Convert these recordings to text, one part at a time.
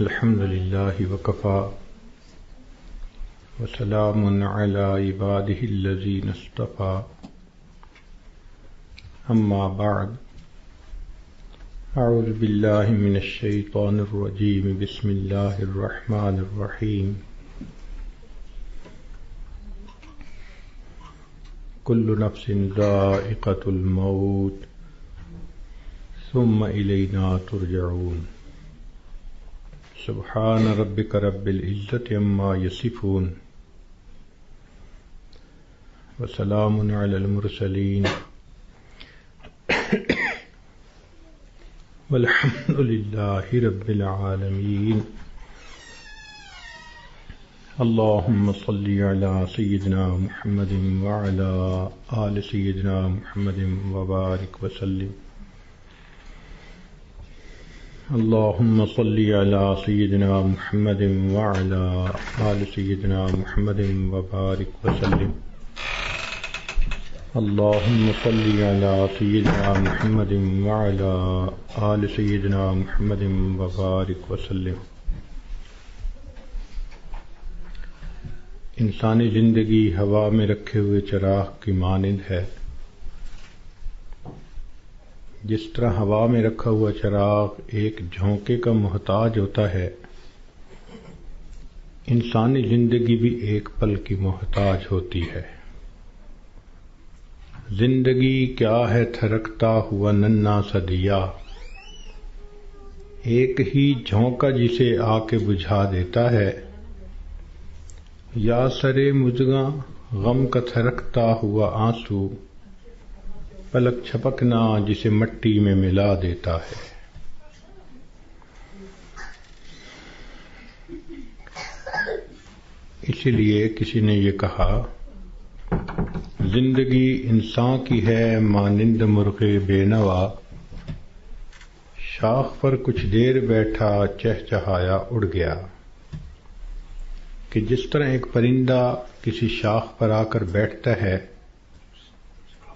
الحمد لله وكفى وسلام على عباده الذين اصطفى أما بعد أعوذ بالله من الشيطان الرجيم بسم الله الرحمن الرحيم كل نفس ذائقة الموت ثم إلينا ترجعون سبحان ربك رب العزة عما يصفون وسلام على المرسلين والحمد لله رب العالمين اللهم صل على سيدنا محمد وعلى آل سيدنا محمد وبارك وسلم اللهم صل على سيدنا محمد وعلى آل سيدنا محمد وبارك وسلم اللهم صل على سيدنا محمد وعلى آل سيدنا محمد وبارك وسلم. انسانی زندگی ہوا میں رکھے ہوئے چراغ کی مانند ہے. جس طرح ہوا میں رکھا ہوا چراغ ایک جھونکے کا محتاج ہوتا ہے، انسانی زندگی بھی ایک پل کی محتاج ہوتی ہے. زندگی کیا ہے تھرکتا ہوا ننھا سا دیا، ایک ہی جھونکا جسے آ کے بجھا دیتا ہے. یا سرے مژگاں غم کا تھرکتا ہوا آنسو، پلک چھپکنا جسے مٹی میں ملا دیتا ہے. اسی لیے کسی نے یہ کہا، زندگی انسان کی ہے مانند مرغ بے نوا، شاخ پر کچھ دیر بیٹھا چہچہایا اڑ گیا. کہ جس طرح ایک پرندہ کسی شاخ پر آ کر بیٹھتا ہے،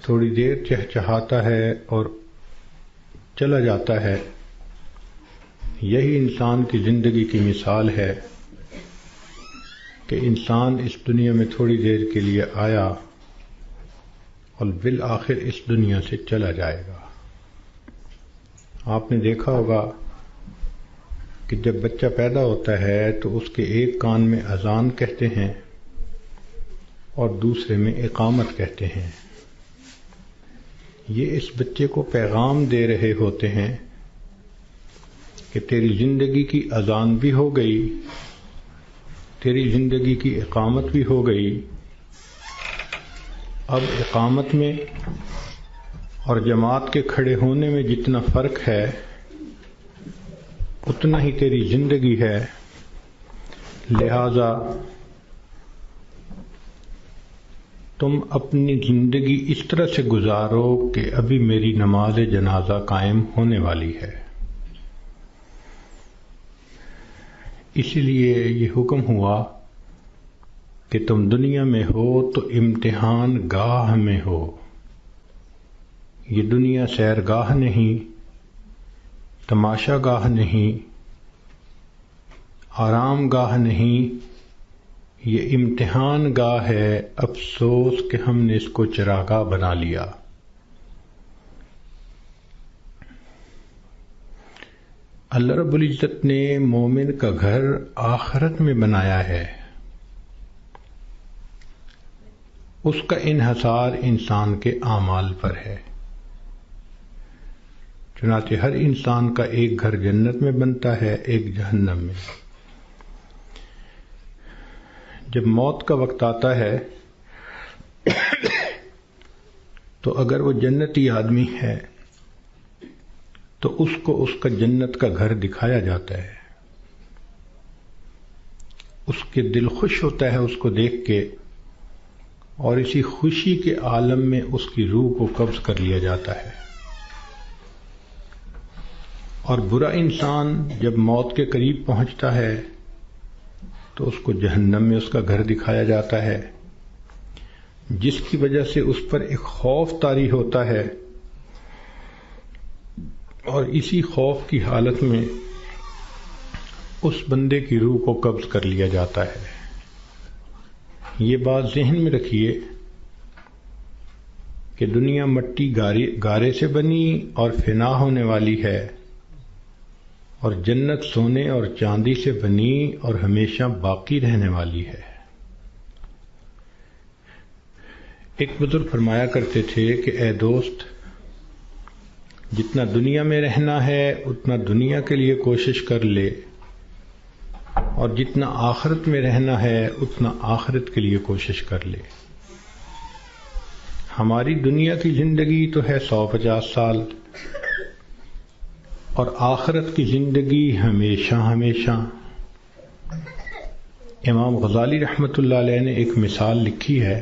تھوڑی دیر چہچہاتا ہے اور چلا جاتا ہے، یہی انسان کی زندگی کی مثال ہے کہ انسان اس دنیا میں تھوڑی دیر کے لیے آیا اور بالآخر اس دنیا سے چلا جائے گا. آپ نے دیکھا ہوگا کہ جب بچہ پیدا ہوتا ہے تو اس کے ایک کان میں اذان کہتے ہیں اور دوسرے میں اقامت کہتے ہیں. یہ اس بچے کو پیغام دے رہے ہوتے ہیں کہ تیری زندگی کی اذان بھی ہو گئی، تیری زندگی کی اقامت بھی ہو گئی. اب اقامت میں اور جماعت کے کھڑے ہونے میں جتنا فرق ہے اتنا ہی تیری زندگی ہے. لہذا تم اپنی زندگی اس طرح سے گزارو کہ ابھی میری نماز جنازہ قائم ہونے والی ہے. اسی لیے یہ حکم ہوا کہ تم دنیا میں ہو تو امتحان گاہ میں ہو. یہ دنیا سیرگاہ نہیں، تماشا گاہ نہیں، آرام گاہ نہیں، یہ امتحان گاہ ہے. افسوس کہ ہم نے اس کو چراگاہ بنا لیا. اللہ رب العزت نے مومن کا گھر آخرت میں بنایا ہے. اس کا انحصار انسان کے اعمال پر ہے. چنانچہ ہر انسان کا ایک گھر جنت میں بنتا ہے، ایک جہنم میں. جب موت کا وقت آتا ہے تو اگر وہ جنتی آدمی ہے تو اس کو اس کا جنت کا گھر دکھایا جاتا ہے. اس کے دل خوش ہوتا ہے اس کو دیکھ کے، اور اسی خوشی کے عالم میں اس کی روح کو قبض کر لیا جاتا ہے. اور برا انسان جب موت کے قریب پہنچتا ہے تو اس کو جہنم میں اس کا گھر دکھایا جاتا ہے، جس کی وجہ سے اس پر ایک خوف طاری ہوتا ہے. اور اسی خوف کی حالت میں اس بندے کی روح کو قبض کر لیا جاتا ہے۔ یہ بات ذہن میں رکھیے کہ دنیا مٹی گارے سے بنی اور فنا ہونے والی ہے، اور جنت سونے اور چاندی سے بنی اور ہمیشہ باقی رہنے والی ہے۔ ایک بزرگ فرمایا کرتے تھے کہ اے دوست، جتنا دنیا میں رہنا ہے اتنا دنیا کے لیے کوشش کر لے، اور جتنا آخرت میں رہنا ہے اتنا آخرت کے لیے کوشش کر لے۔ ہماری دنیا کی زندگی تو ہے 150 سال، اور آخرت کی زندگی ہمیشہ ہمیشہ۔ امام غزالی رحمۃ اللہ علیہ نے ایک مثال لکھی ہے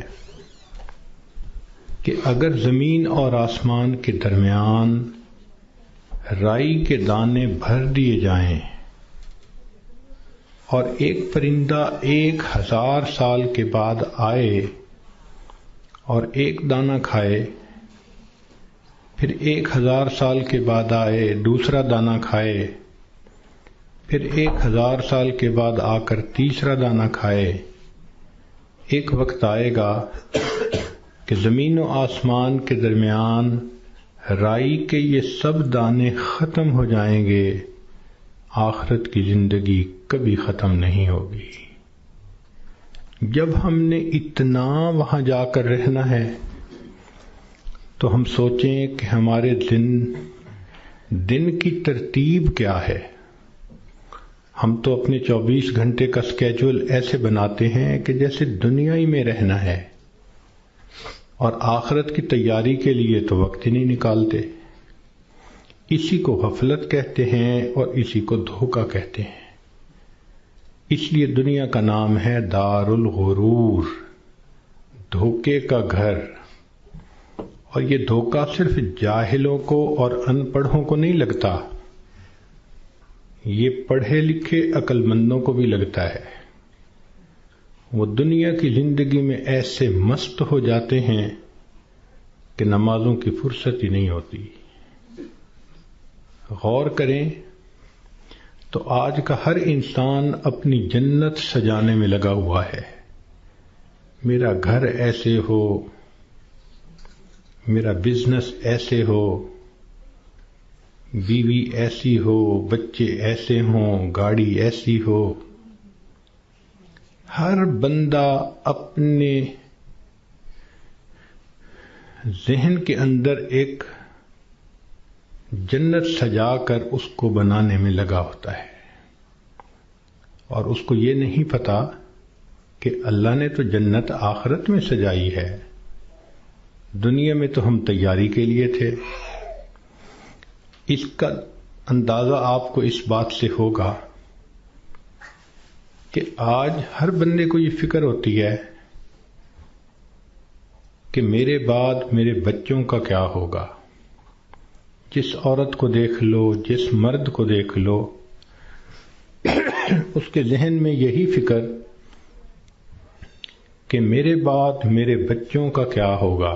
کہ اگر زمین اور آسمان کے درمیان رائی کے دانے بھر دیے جائیں اور ایک پرندہ 1000 سال کے بعد آئے اور ایک دانہ کھائے، پھر 1000 سال کے بعد آئے دوسرا دانہ کھائے، پھر 1000 سال کے بعد آ کر تیسرا دانہ کھائے، ایک وقت آئے گا کہ زمین و آسمان کے درمیان رائی کے یہ سب دانے ختم ہو جائیں گے، آخرت کی زندگی کبھی ختم نہیں ہوگی۔ جب ہم نے اتنا وہاں جا کر رہنا ہے تو ہم سوچیں کہ ہمارے دن کی ترتیب کیا ہے۔ ہم تو اپنے 24 گھنٹے کا سکیجول ایسے بناتے ہیں کہ جیسے دنیا ہی میں رہنا ہے، اور آخرت کی تیاری کے لیے تو وقت ہی نہیں نکالتے۔ اسی کو غفلت کہتے ہیں اور اسی کو دھوکہ کہتے ہیں۔ اس لیے دنیا کا نام ہے دار الغرور، دھوکے کا گھر۔ اور یہ دھوکہ صرف جاہلوں کو اور ان پڑھوں کو نہیں لگتا، یہ پڑھے لکھے عقل مندوں کو بھی لگتا ہے۔ وہ دنیا کی زندگی میں ایسے مست ہو جاتے ہیں کہ نمازوں کی فرصت ہی نہیں ہوتی۔ غور کریں تو آج کا ہر انسان اپنی جنت سجانے میں لگا ہوا ہے۔ میرا گھر ایسے ہو، میرا بزنس ایسے ہو، بیوی ایسی ہو، بچے ایسے ہوں، گاڑی ایسی ہو۔ ہر بندہ اپنے ذہن کے اندر ایک جنت سجا کر اس کو بنانے میں لگا ہوتا ہے، اور اس کو یہ نہیں پتا کہ اللہ نے تو جنت آخرت میں سجائی ہے، دنیا میں تو ہم تیاری کے لیے تھے۔ اس کا اندازہ آپ کو اس بات سے ہوگا کہ آج ہر بندے کو یہ فکر ہوتی ہے کہ میرے بعد میرے بچوں کا کیا ہوگا۔ جس عورت کو دیکھ لو، جس مرد کو دیکھ لو، اس کے ذہن میں یہی فکر کہ میرے بعد میرے بچوں کا کیا ہوگا۔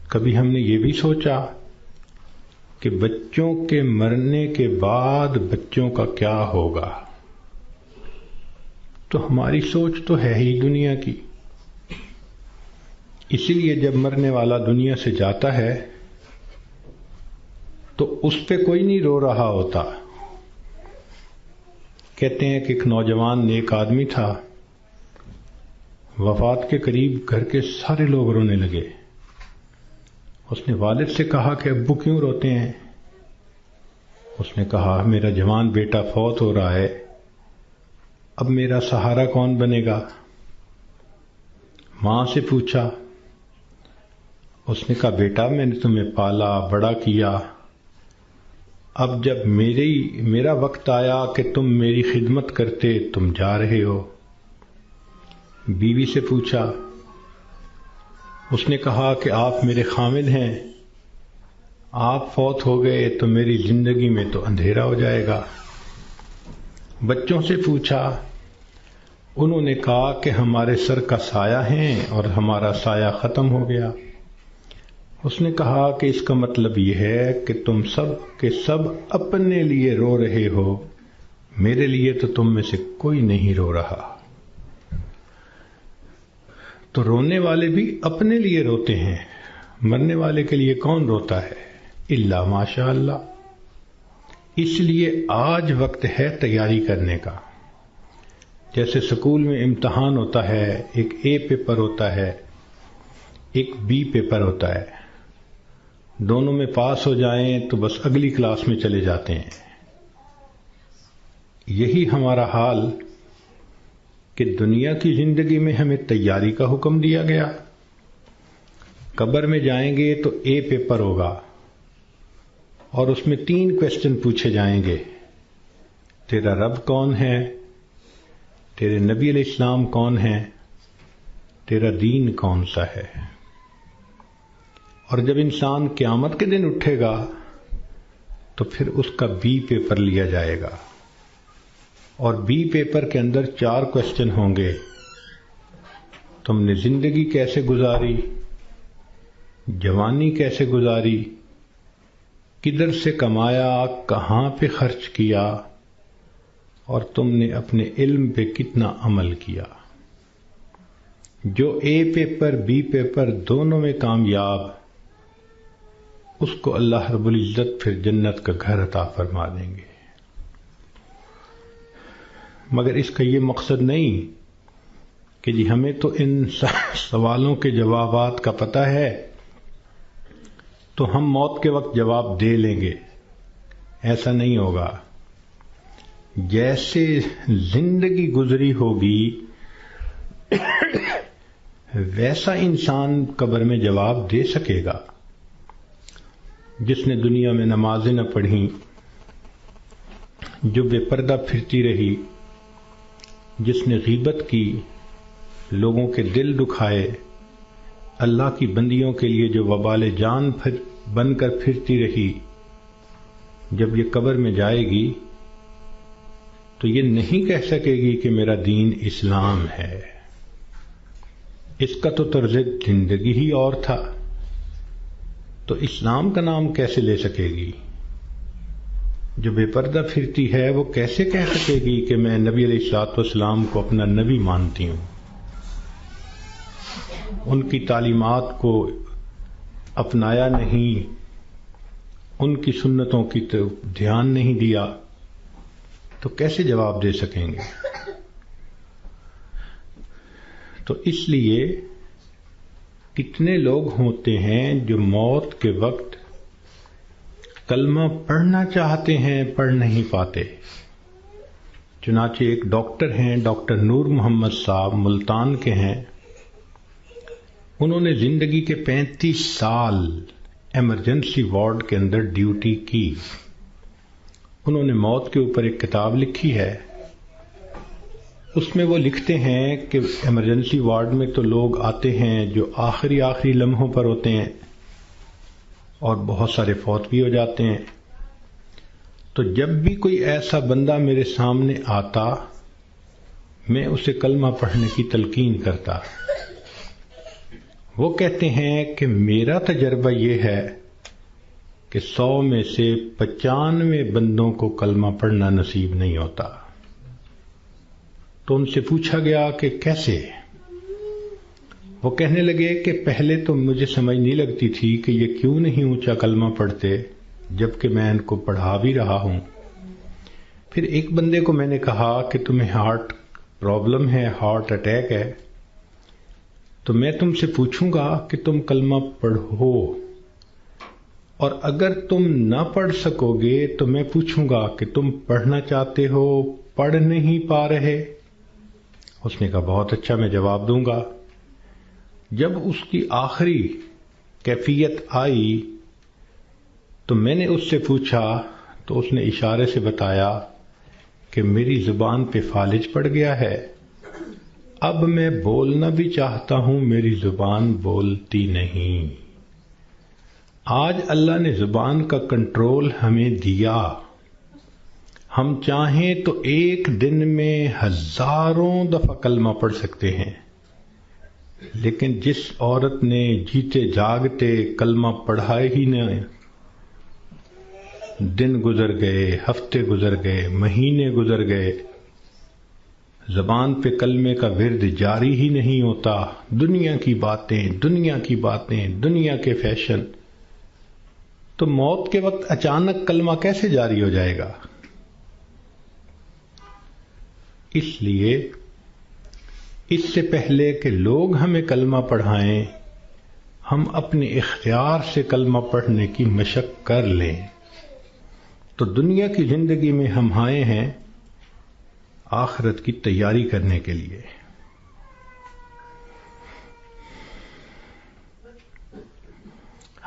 کبھی ہم نے یہ بھی سوچا کہ بچوں کے مرنے کے بعد بچوں کا کیا ہوگا؟ تو ہماری سوچ تو ہے ہی دنیا کی۔ اسی لیے جب مرنے والا دنیا سے جاتا ہے تو اس پہ کوئی نہیں رو رہا ہوتا۔ کہتے ہیں کہ ایک نوجوان نیک آدمی تھا، وفات کے قریب گھر کے سارے لوگ رونے لگے۔ اس نے والد سے کہا کہ ابو کیوں روتے ہیں؟ اس نے کہا میرا جوان بیٹا فوت ہو رہا ہے، اب میرا سہارا کون بنے گا؟ ماں سے پوچھا، اس نے کہا بیٹا میں نے تمہیں پالا بڑا کیا، اب جب میرا وقت آیا کہ تم میری خدمت کرتے، تم جا رہے ہو۔ بیوی سے پوچھا، اس نے کہا کہ آپ میرے خامد ہیں، آپ فوت ہو گئے تو میری زندگی میں تو اندھیرا ہو جائے گا۔ بچوں سے پوچھا، انہوں نے کہا کہ ہمارے سر کا سایہ ہیں اور ہمارا سایہ ختم ہو گیا۔ اس نے کہا کہ اس کا مطلب یہ ہے کہ تم سب کے سب اپنے لیے رو رہے ہو، میرے لیے تو تم میں سے کوئی نہیں رو رہا. تو رونے والے بھی اپنے لیے روتے ہیں، مرنے والے کے لیے کون روتا ہے؟ الا ماشاء اللہ. اس لیے آج وقت ہے تیاری کرنے کا. جیسے اسکول میں امتحان ہوتا ہے، ایک اے پیپر ہوتا ہے، ایک بی پیپر ہوتا ہے. دونوں میں پاس ہو جائیں تو بس اگلی کلاس میں چلے جاتے ہیں. یہی ہمارا حال کہ دنیا کی زندگی میں ہمیں تیاری کا حکم دیا گیا. قبر میں جائیں گے تو اے پیپر ہوگا اور اس میں 3 کویسچن پوچھے جائیں گے. تیرا رب کون ہے؟ تیرے نبی علیہ السلام کون ہیں؟ تیرا دین کون سا ہے؟ اور جب انسان قیامت کے دن اٹھے گا تو پھر اس کا بی پیپر لیا جائے گا، اور بی پیپر کے اندر 4 کویسچن ہوں گے. تم نے زندگی کیسے گزاری، جوانی کیسے گزاری، کدھر سے کمایا، کہاں پہ خرچ کیا، اور تم نے اپنے علم پہ کتنا عمل کیا. جو اے پیپر بی پیپر دونوں میں کامیاب، اس کو اللہ رب العزت پھر جنت کا گھر عطا فرما دیں گے. مگر اس کا یہ مقصد نہیں کہ جی ہمیں تو ان سوالوں کے جوابات کا پتہ ہے تو ہم موت کے وقت جواب دے لیں گے. ایسا نہیں ہوگا. جیسے زندگی گزری ہوگی ویسا انسان قبر میں جواب دے سکے گا. جس نے دنیا میں نمازیں نہ پڑھیں، جو بے پردہ پھرتی رہی، جس نے غیبت کی، لوگوں کے دل دکھائے، اللہ کی بندیوں کے لیے جو وبال جان بن کر پھرتی رہی، جب یہ قبر میں جائے گی تو یہ نہیں کہہ سکے گی کہ میرا دین اسلام ہے. اس کا تو طرز زندگی ہی اور تھا، تو اسلام کا نام کیسے لے سکے گی؟ جو بے پردہ پھرتی ہے وہ کیسے کہہ سکے گی کہ میں نبی علیہ الصلوۃ والسلام کو اپنا نبی مانتی ہوں، ان کی تعلیمات کو اپنایا نہیں، ان کی سنتوں کی طرف دھیان نہیں دیا، تو کیسے جواب دے سکیں گے؟ تو اس لیے کتنے لوگ ہوتے ہیں جو موت کے وقت کلمہ پڑھنا چاہتے ہیں، پڑھ نہیں پاتے. چنانچہ ایک ڈاکٹر ہیں، ڈاکٹر نور محمد صاحب، ملتان کے ہیں. انہوں نے زندگی کے 35 سال ایمرجنسی وارڈ کے اندر ڈیوٹی کی. انہوں نے موت کے اوپر ایک کتاب لکھی ہے. اس میں وہ لکھتے ہیں کہ ایمرجنسی وارڈ میں تو لوگ آتے ہیں جو آخری لمحوں پر ہوتے ہیں اور بہت سارے فوت بھی ہو جاتے ہیں. تو جب بھی کوئی ایسا بندہ میرے سامنے آتا میں اسے کلمہ پڑھنے کی تلقین کرتا. وہ کہتے ہیں کہ میرا تجربہ یہ ہے کہ 100 میں سے 95 بندوں کو کلمہ پڑھنا نصیب نہیں ہوتا. تو ان سے پوچھا گیا کہ کیسے؟ وہ کہنے لگے کہ پہلے تو مجھے سمجھ نہیں لگتی تھی کہ یہ کیوں نہیں اونچا کلمہ پڑھتے جبکہ میں ان کو پڑھا بھی رہا ہوں. پھر ایک بندے کو میں نے کہا کہ تمہیں ہارٹ پرابلم ہے، ہارٹ اٹیک ہے، تو میں تم سے پوچھوں گا کہ تم کلمہ پڑھو، اور اگر تم نہ پڑھ سکو گے تو میں پوچھوں گا کہ تم پڑھنا چاہتے ہو، پڑھ نہیں پا رہے؟ اس نے کہا بہت اچھا، میں جواب دوں گا. جب اس کی آخری کیفیت آئی تو میں نے اس سے پوچھا تو اس نے اشارے سے بتایا کہ میری زبان پہ فالج پڑ گیا ہے، اب میں بولنا بھی چاہتا ہوں، میری زبان بولتی نہیں. آج اللہ نے زبان کا کنٹرول ہمیں دیا. ہم چاہیں تو ایک دن میں ہزاروں دفعہ کلمہ پڑھ سکتے ہیں، لیکن جس عورت نے جیتے جاگتے کلمہ پڑھا ہی نہ دن گزر گئے، ہفتے گزر گئے، مہینے گزر گئے، زبان پہ کلمے کا ورد جاری ہی نہیں ہوتا، دنیا کی باتیں، دنیا کی باتیں، دنیا کے فیشن، تو موت کے وقت اچانک کلمہ کیسے جاری ہو جائے گا؟ اس لیے اس سے پہلے کہ لوگ ہمیں کلمہ پڑھائیں، ہم اپنے اختیار سے کلمہ پڑھنے کی مشق کر لیں۔ تو دنیا کی زندگی میں ہم آئے ہیں آخرت کی تیاری کرنے کے لیے۔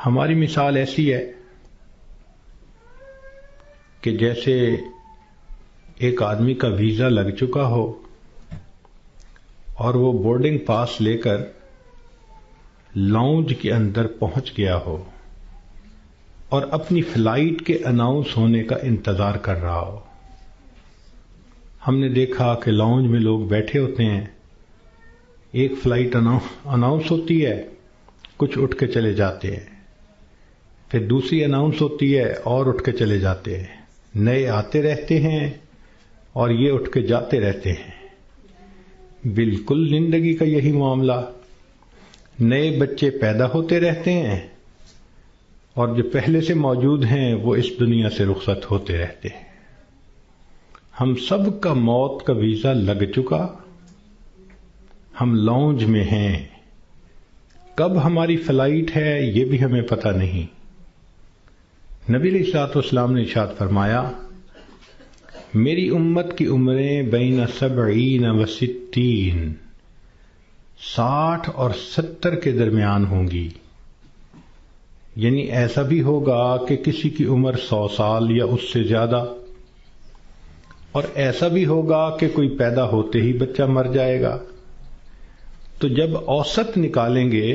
ہماری مثال ایسی ہے کہ جیسے ایک آدمی کا ویزا لگ چکا ہو اور وہ بورڈنگ پاس لے کر لاؤنج کے اندر پہنچ گیا ہو اور اپنی فلائٹ کے اناؤنس ہونے کا انتظار کر رہا ہو۔ ہم نے دیکھا کہ لاؤنج میں لوگ بیٹھے ہوتے ہیں، ایک فلائٹ اناؤنس ہوتی ہے، کچھ اٹھ کے چلے جاتے ہیں، پھر دوسری اناؤنس ہوتی ہے اور اٹھ کے چلے جاتے ہیں، نئے آتے رہتے ہیں اور یہ اٹھ کے جاتے رہتے ہیں۔ بالکل زندگی کا یہی معاملہ، نئے بچے پیدا ہوتے رہتے ہیں اور جو پہلے سے موجود ہیں وہ اس دنیا سے رخصت ہوتے رہتے ہیں۔ ہم سب کا موت کا ویزا لگ چکا، ہم لاؤنج میں ہیں، کب ہماری فلائٹ ہے یہ بھی ہمیں پتہ نہیں۔ نبی علیہ الصلوۃ والسلام نے ارشاد فرمایا، میری امت کی عمریں بین 70 و 60، 60 اور 70 کے درمیان ہوں گی، یعنی ایسا بھی ہوگا کہ کسی کی عمر 100 سال یا اس سے زیادہ، اور ایسا بھی ہوگا کہ کوئی پیدا ہوتے ہی بچہ مر جائے گا۔ تو جب اوسط نکالیں گے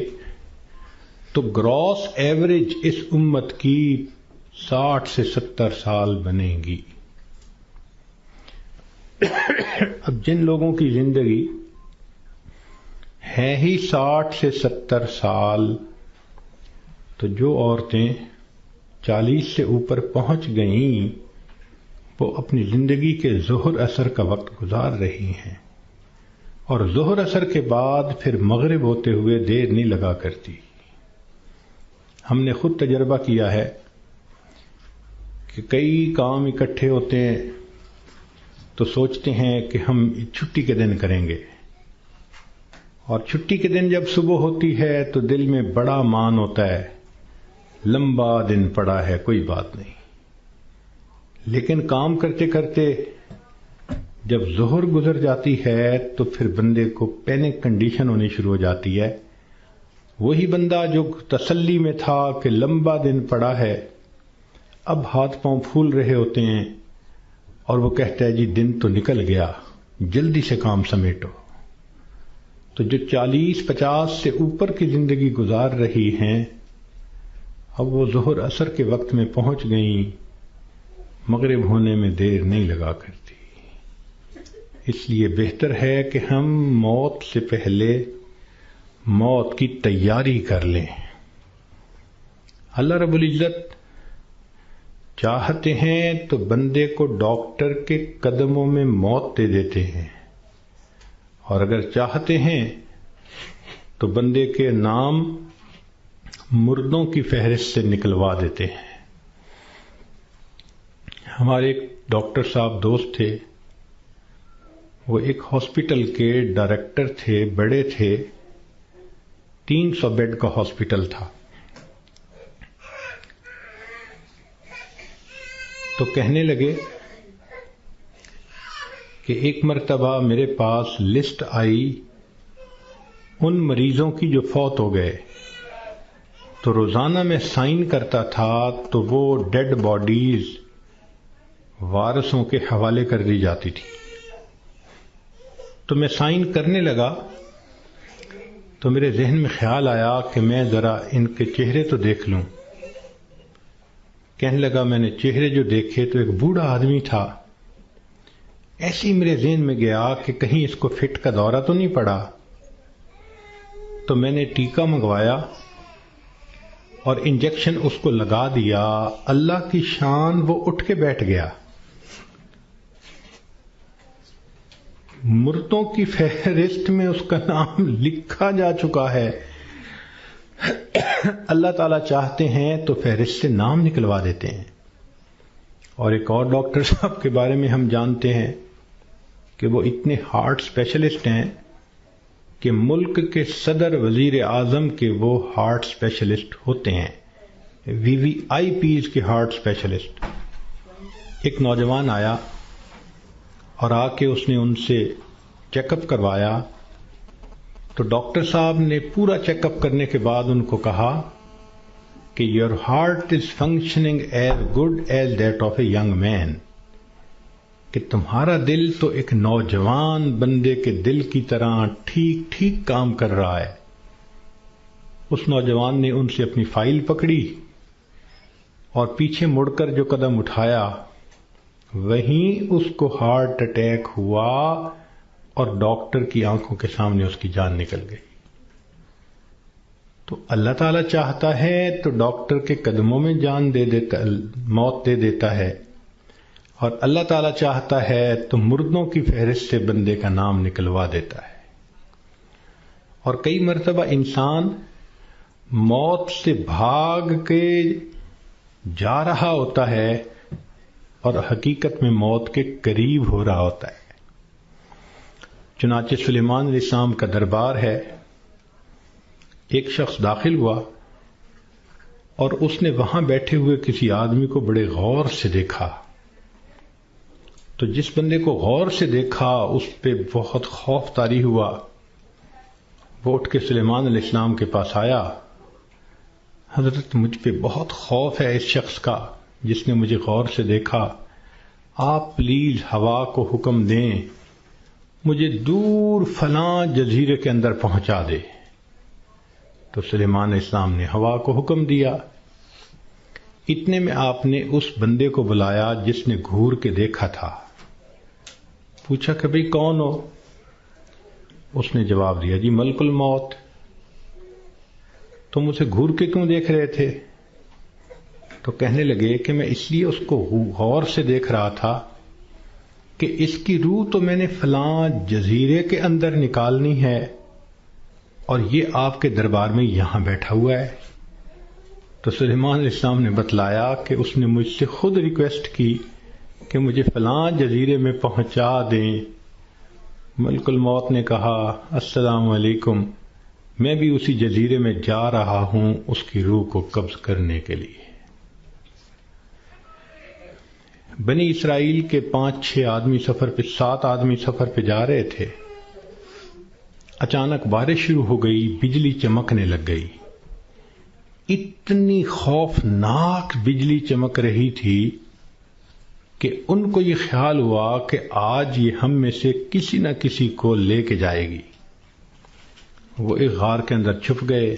تو گراس ایوریج اس امت کی 60 سے 70 سال بنے گی۔ اب جن لوگوں کی زندگی ہے ہی 60 سے 70 سال، تو جو عورتیں 40 سے اوپر پہنچ گئیں وہ اپنی زندگی کے ظہر اثر کا وقت گزار رہی ہیں، اور ظہر اثر کے بعد پھر مغرب ہوتے ہوئے دیر نہیں لگا کرتی۔ ہم نے خود تجربہ کیا ہے کہ کئی کام اکٹھے ہوتے ہیں تو سوچتے ہیں کہ ہم چھٹی کے دن کریں گے، اور چھٹی کے دن جب صبح ہوتی ہے تو دل میں بڑا مان ہوتا ہے، لمبا دن پڑا ہے، کوئی بات نہیں۔ لیکن کام کرتے کرتے جب ظہر گزر جاتی ہے تو پھر بندے کو پینک کنڈیشن ہونی شروع ہو جاتی ہے۔ وہی بندہ جو تسلی میں تھا کہ لمبا دن پڑا ہے، اب ہاتھ پاؤں پھول رہے ہوتے ہیں اور وہ کہتا ہے جی دن تو نکل گیا، جلدی سے کام سمیٹو۔ تو جو 40-50 سے اوپر کی زندگی گزار رہی ہیں، اب وہ ظہر عصر کے وقت میں پہنچ گئیں، مغرب ہونے میں دیر نہیں لگا کرتی۔ اس لیے بہتر ہے کہ ہم موت سے پہلے موت کی تیاری کر لیں۔ اللہ رب العزت چاہتے ہیں تو بندے کو ڈاکٹر کے قدموں میں موت دے دیتے ہیں، اور اگر چاہتے ہیں تو بندے کے نام مردوں کی فہرست سے نکلوا دیتے ہیں۔ ہمارے ایک ڈاکٹر صاحب دوست تھے، وہ ایک ہاسپٹل کے ڈائریکٹر تھے، بڑے تھے، 300 بیڈ کا ہاسپٹل تھا۔ تو کہنے لگے کہ ایک مرتبہ میرے پاس لسٹ آئی ان مریضوں کی جو فوت ہو گئے، تو روزانہ میں سائن کرتا تھا تو وہ ڈیڈ باڈیز وارثوں کے حوالے کر دی جاتی تھی۔ تو میں سائن کرنے لگا تو میرے ذہن میں خیال آیا کہ میں ذرا ان کے چہرے تو دیکھ لوں۔ کہنے لگا میں نے چہرے جو دیکھے تو ایک بوڑھا آدمی تھا، ایسے ہی میرے ذہن میں گیا کہ کہیں اس کو فٹ کا دورہ تو نہیں پڑا۔ تو میں نے ٹیکا منگوایا اور انجیکشن اس کو لگا دیا، اللہ کی شان وہ اٹھ کے بیٹھ گیا۔ مردوں کی فہرست میں اس کا نام لکھا جا چکا ہے۔ اللہ تعالیٰ چاہتے ہیں تو فہرست سے نام نکلوا دیتے ہیں۔ اور ایک اور ڈاکٹر صاحب کے بارے میں ہم جانتے ہیں کہ وہ اتنے ہارٹ اسپیشلسٹ ہیں کہ ملک کے صدر وزیر اعظم کے وہ ہارٹ اسپیشلسٹ ہوتے ہیں، VVIPs کے ہارٹ اسپیشلسٹ۔ ایک نوجوان آیا اور آ کے اس نے ان سے چیک اپ کروایا، تو ڈاکٹر صاحب نے پورا چیک اپ کرنے کے بعد ان کو کہا کہ your heart is functioning as good as that of a young man, کہ تمہارا دل تو ایک نوجوان بندے کے دل کی طرح ٹھیک ٹھیک کام کر رہا ہے۔ اس نوجوان نے ان سے اپنی فائل پکڑی اور پیچھے مڑ کر جو قدم اٹھایا وہیں اس کو ہارٹ اٹیک ہوا اور ڈاکٹر کی آنکھوں کے سامنے اس کی جان نکل گئی۔ تو اللہ تعالیٰ چاہتا ہے تو ڈاکٹر کے قدموں میں جان دے دیتا، موت دے دیتا ہے، اور اللہ تعالیٰ چاہتا ہے تو مردوں کی فہرست سے بندے کا نام نکلوا دیتا ہے۔ اور کئی مرتبہ انسان موت سے بھاگ کے جا رہا ہوتا ہے اور حقیقت میں موت کے قریب ہو رہا ہوتا ہے۔ چنانچہ سلیمان علیہ السلام کا دربار ہے، ایک شخص داخل ہوا اور اس نے وہاں بیٹھے ہوئے کسی آدمی کو بڑے غور سے دیکھا۔ تو جس بندے کو غور سے دیکھا اس پہ بہت خوف طاری ہوا، وہ اٹھ کے سلیمان علیہ السلام کے پاس آیا، حضرت مجھ پہ بہت خوف ہے اس شخص کا جس نے مجھے غور سے دیکھا، آپ پلیز ہوا کو حکم دیں مجھے دور فلاں جزیرے کے اندر پہنچا دے۔ تو سلیمان علیہ السلام نے ہوا کو حکم دیا۔ اتنے میں آپ نے اس بندے کو بلایا جس نے گھور کے دیکھا تھا، پوچھا کہ بھئی کون ہو؟ اس نے جواب دیا جی ملک الموت۔ تم اسے گھور کے کیوں دیکھ رہے تھے؟ تو کہنے لگے کہ میں اس لیے اس کو غور سے دیکھ رہا تھا کہ اس کی روح تو میں نے فلاں جزیرے کے اندر نکالنی ہے اور یہ آپ کے دربار میں یہاں بیٹھا ہوا ہے۔ تو سلیمان علیہ السلام نے بتلایا کہ اس نے مجھ سے خود ریکویسٹ کی کہ مجھے فلاں جزیرے میں پہنچا دیں۔ ملک الموت نے کہا السلام علیکم، میں بھی اسی جزیرے میں جا رہا ہوں اس کی روح کو قبض کرنے کے لیے۔ بنی اسرائیل کے 5-6 آدمی سفر پہ 7 آدمی سفر پہ جا رہے تھے، اچانک بارش شروع ہو گئی، بجلی چمکنے لگ گئی، اتنی خوفناک بجلی چمک رہی تھی کہ ان کو یہ خیال ہوا کہ آج یہ ہم میں سے کسی نہ کسی کو لے کے جائے گی۔ وہ ایک غار کے اندر چھپ گئے،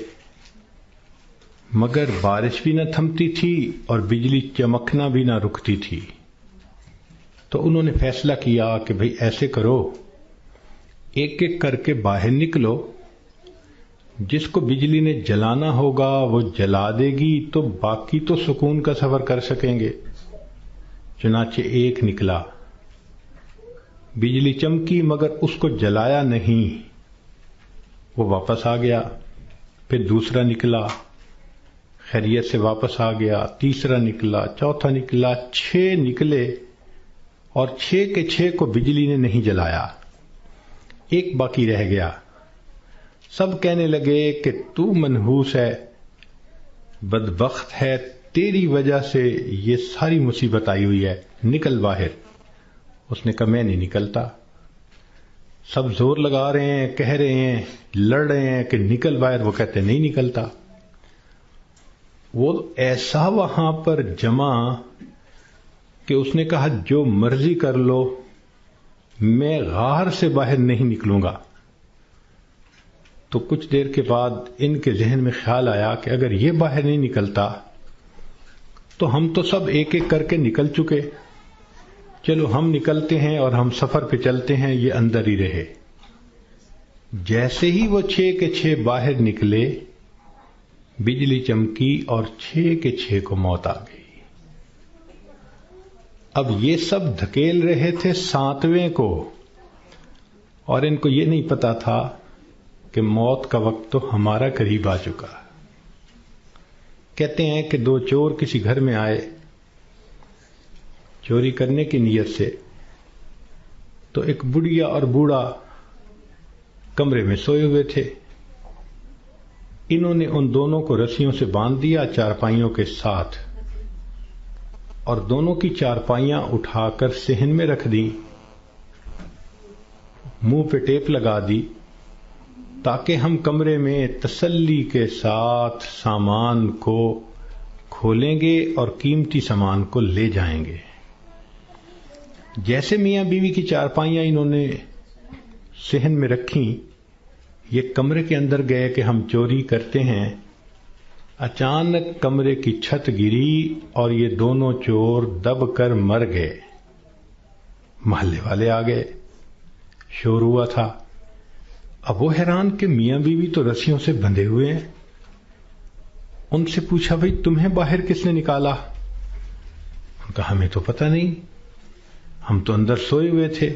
مگر بارش بھی نہ تھمتی تھی اور بجلی چمکنا بھی نہ رکتی تھی۔ تو انہوں نے فیصلہ کیا کہ بھئی ایسے کرو، ایک ایک کر کے باہر نکلو، جس کو بجلی نے جلانا ہوگا وہ جلا دے گی تو باقی تو سکون کا سفر کر سکیں گے۔ چنانچہ ایک نکلا، بجلی چمکی مگر اس کو جلایا نہیں، وہ واپس آ گیا۔ پھر دوسرا نکلا، خیریت سے واپس آ گیا، تیسرا نکلا، چوتھا نکلا، 6 نکلے اور 6 کے 6 کو بجلی نے نہیں جلایا، ایک باقی رہ گیا۔ سب کہنے لگے کہ تو منحوس ہے، بدبخت ہے، تیری وجہ سے یہ ساری مصیبت آئی ہوئی ہے، نکل باہر۔ اس نے کہا میں نہیں نکلتا۔ سب زور لگا رہے ہیں، کہہ رہے ہیں، لڑ رہے ہیں کہ نکل باہر، وہ کہتے نہیں نکلتا۔ وہ ایسا وہاں پر جمع کہ اس نے کہا جو مرضی کر لو، میں غار سے باہر نہیں نکلوں گا۔ تو کچھ دیر کے بعد ان کے ذہن میں خیال آیا کہ اگر یہ باہر نہیں نکلتا تو ہم تو سب ایک ایک کر کے نکل چکے، چلو ہم نکلتے ہیں اور ہم سفر پہ چلتے ہیں، یہ اندر ہی رہے۔ جیسے ہی وہ 6 کے 6 باہر نکلے، بجلی چمکی اور 6 کے 6 کو موت آ گئی۔ اب یہ سب دھکیل رہے تھے 7ویں کو، اور ان کو یہ نہیں پتا تھا کہ موت کا وقت تو ہمارا قریب آ چکا۔ کہتے ہیں کہ 2 چور کسی گھر میں آئے چوری کرنے کی نیت سے، تو ایک بڑھیا اور بوڑھا کمرے میں سوئے ہوئے تھے۔ انہوں نے ان دونوں کو رسیوں سے باندھ دیا چارپائیوں کے ساتھ، اور دونوں کی چارپائیاں اٹھا کر صحن میں رکھ دیں، منہ پہ ٹیپ لگا دی تاکہ ہم کمرے میں تسلی کے ساتھ سامان کو کھولیں گے اور قیمتی سامان کو لے جائیں گے۔ جیسے میاں بیوی کی چارپائیاں انہوں نے صحن میں رکھیں، یہ کمرے کے اندر گئے کہ ہم چوری کرتے ہیں، اچانک کمرے کی چھت گری اور یہ دونوں چور دب کر مر گئے۔ محلے والے آ گئے، شور ہوا تھا۔ اب وہ حیران کہ میاں بیوی تو رسیوں سے بندھے ہوئے ہیں۔ ان سے پوچھا بھئی تمہیں باہر کس نے نکالا؟ ان کا ہمیں تو پتہ نہیں، ہم تو اندر سوئے ہوئے تھے۔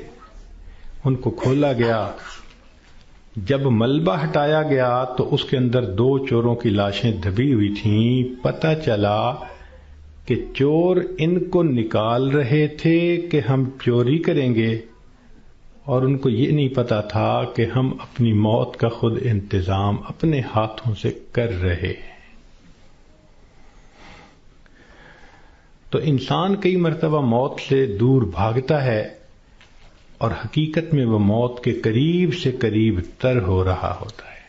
ان کو کھولا گیا، جب ملبہ ہٹایا گیا تو اس کے اندر 2 چوروں کی لاشیں دبی ہوئی تھیں۔ پتہ چلا کہ چور ان کو نکال رہے تھے کہ ہم چوری کریں گے، اور ان کو یہ نہیں پتا تھا کہ ہم اپنی موت کا خود انتظام اپنے ہاتھوں سے کر رہے ہیں۔ تو انسان کئی مرتبہ موت سے دور بھاگتا ہے، اور حقیقت میں وہ موت کے قریب سے قریب تر ہو رہا ہوتا ہے۔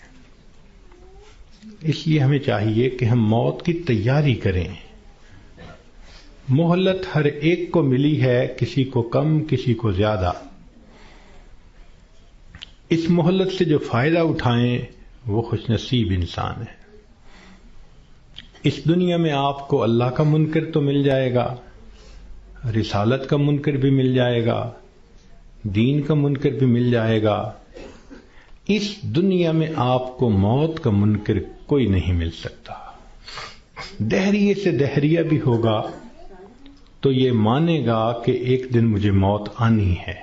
اس لیے ہمیں چاہیے کہ ہم موت کی تیاری کریں۔ مہلت ہر ایک کو ملی ہے، کسی کو کم کسی کو زیادہ۔ اس مہلت سے جو فائدہ اٹھائیں وہ خوش نصیب انسان ہے۔ اس دنیا میں آپ کو اللہ کا منکر تو مل جائے گا، رسالت کا منکر بھی مل جائے گا، دین کا منکر بھی مل جائے گا۔ اس دنیا میں آپ کو موت کا منکر کوئی نہیں مل سکتا۔ دہریے سے دہریہ بھی ہوگا تو یہ مانے گا کہ ایک دن مجھے موت آنی ہے۔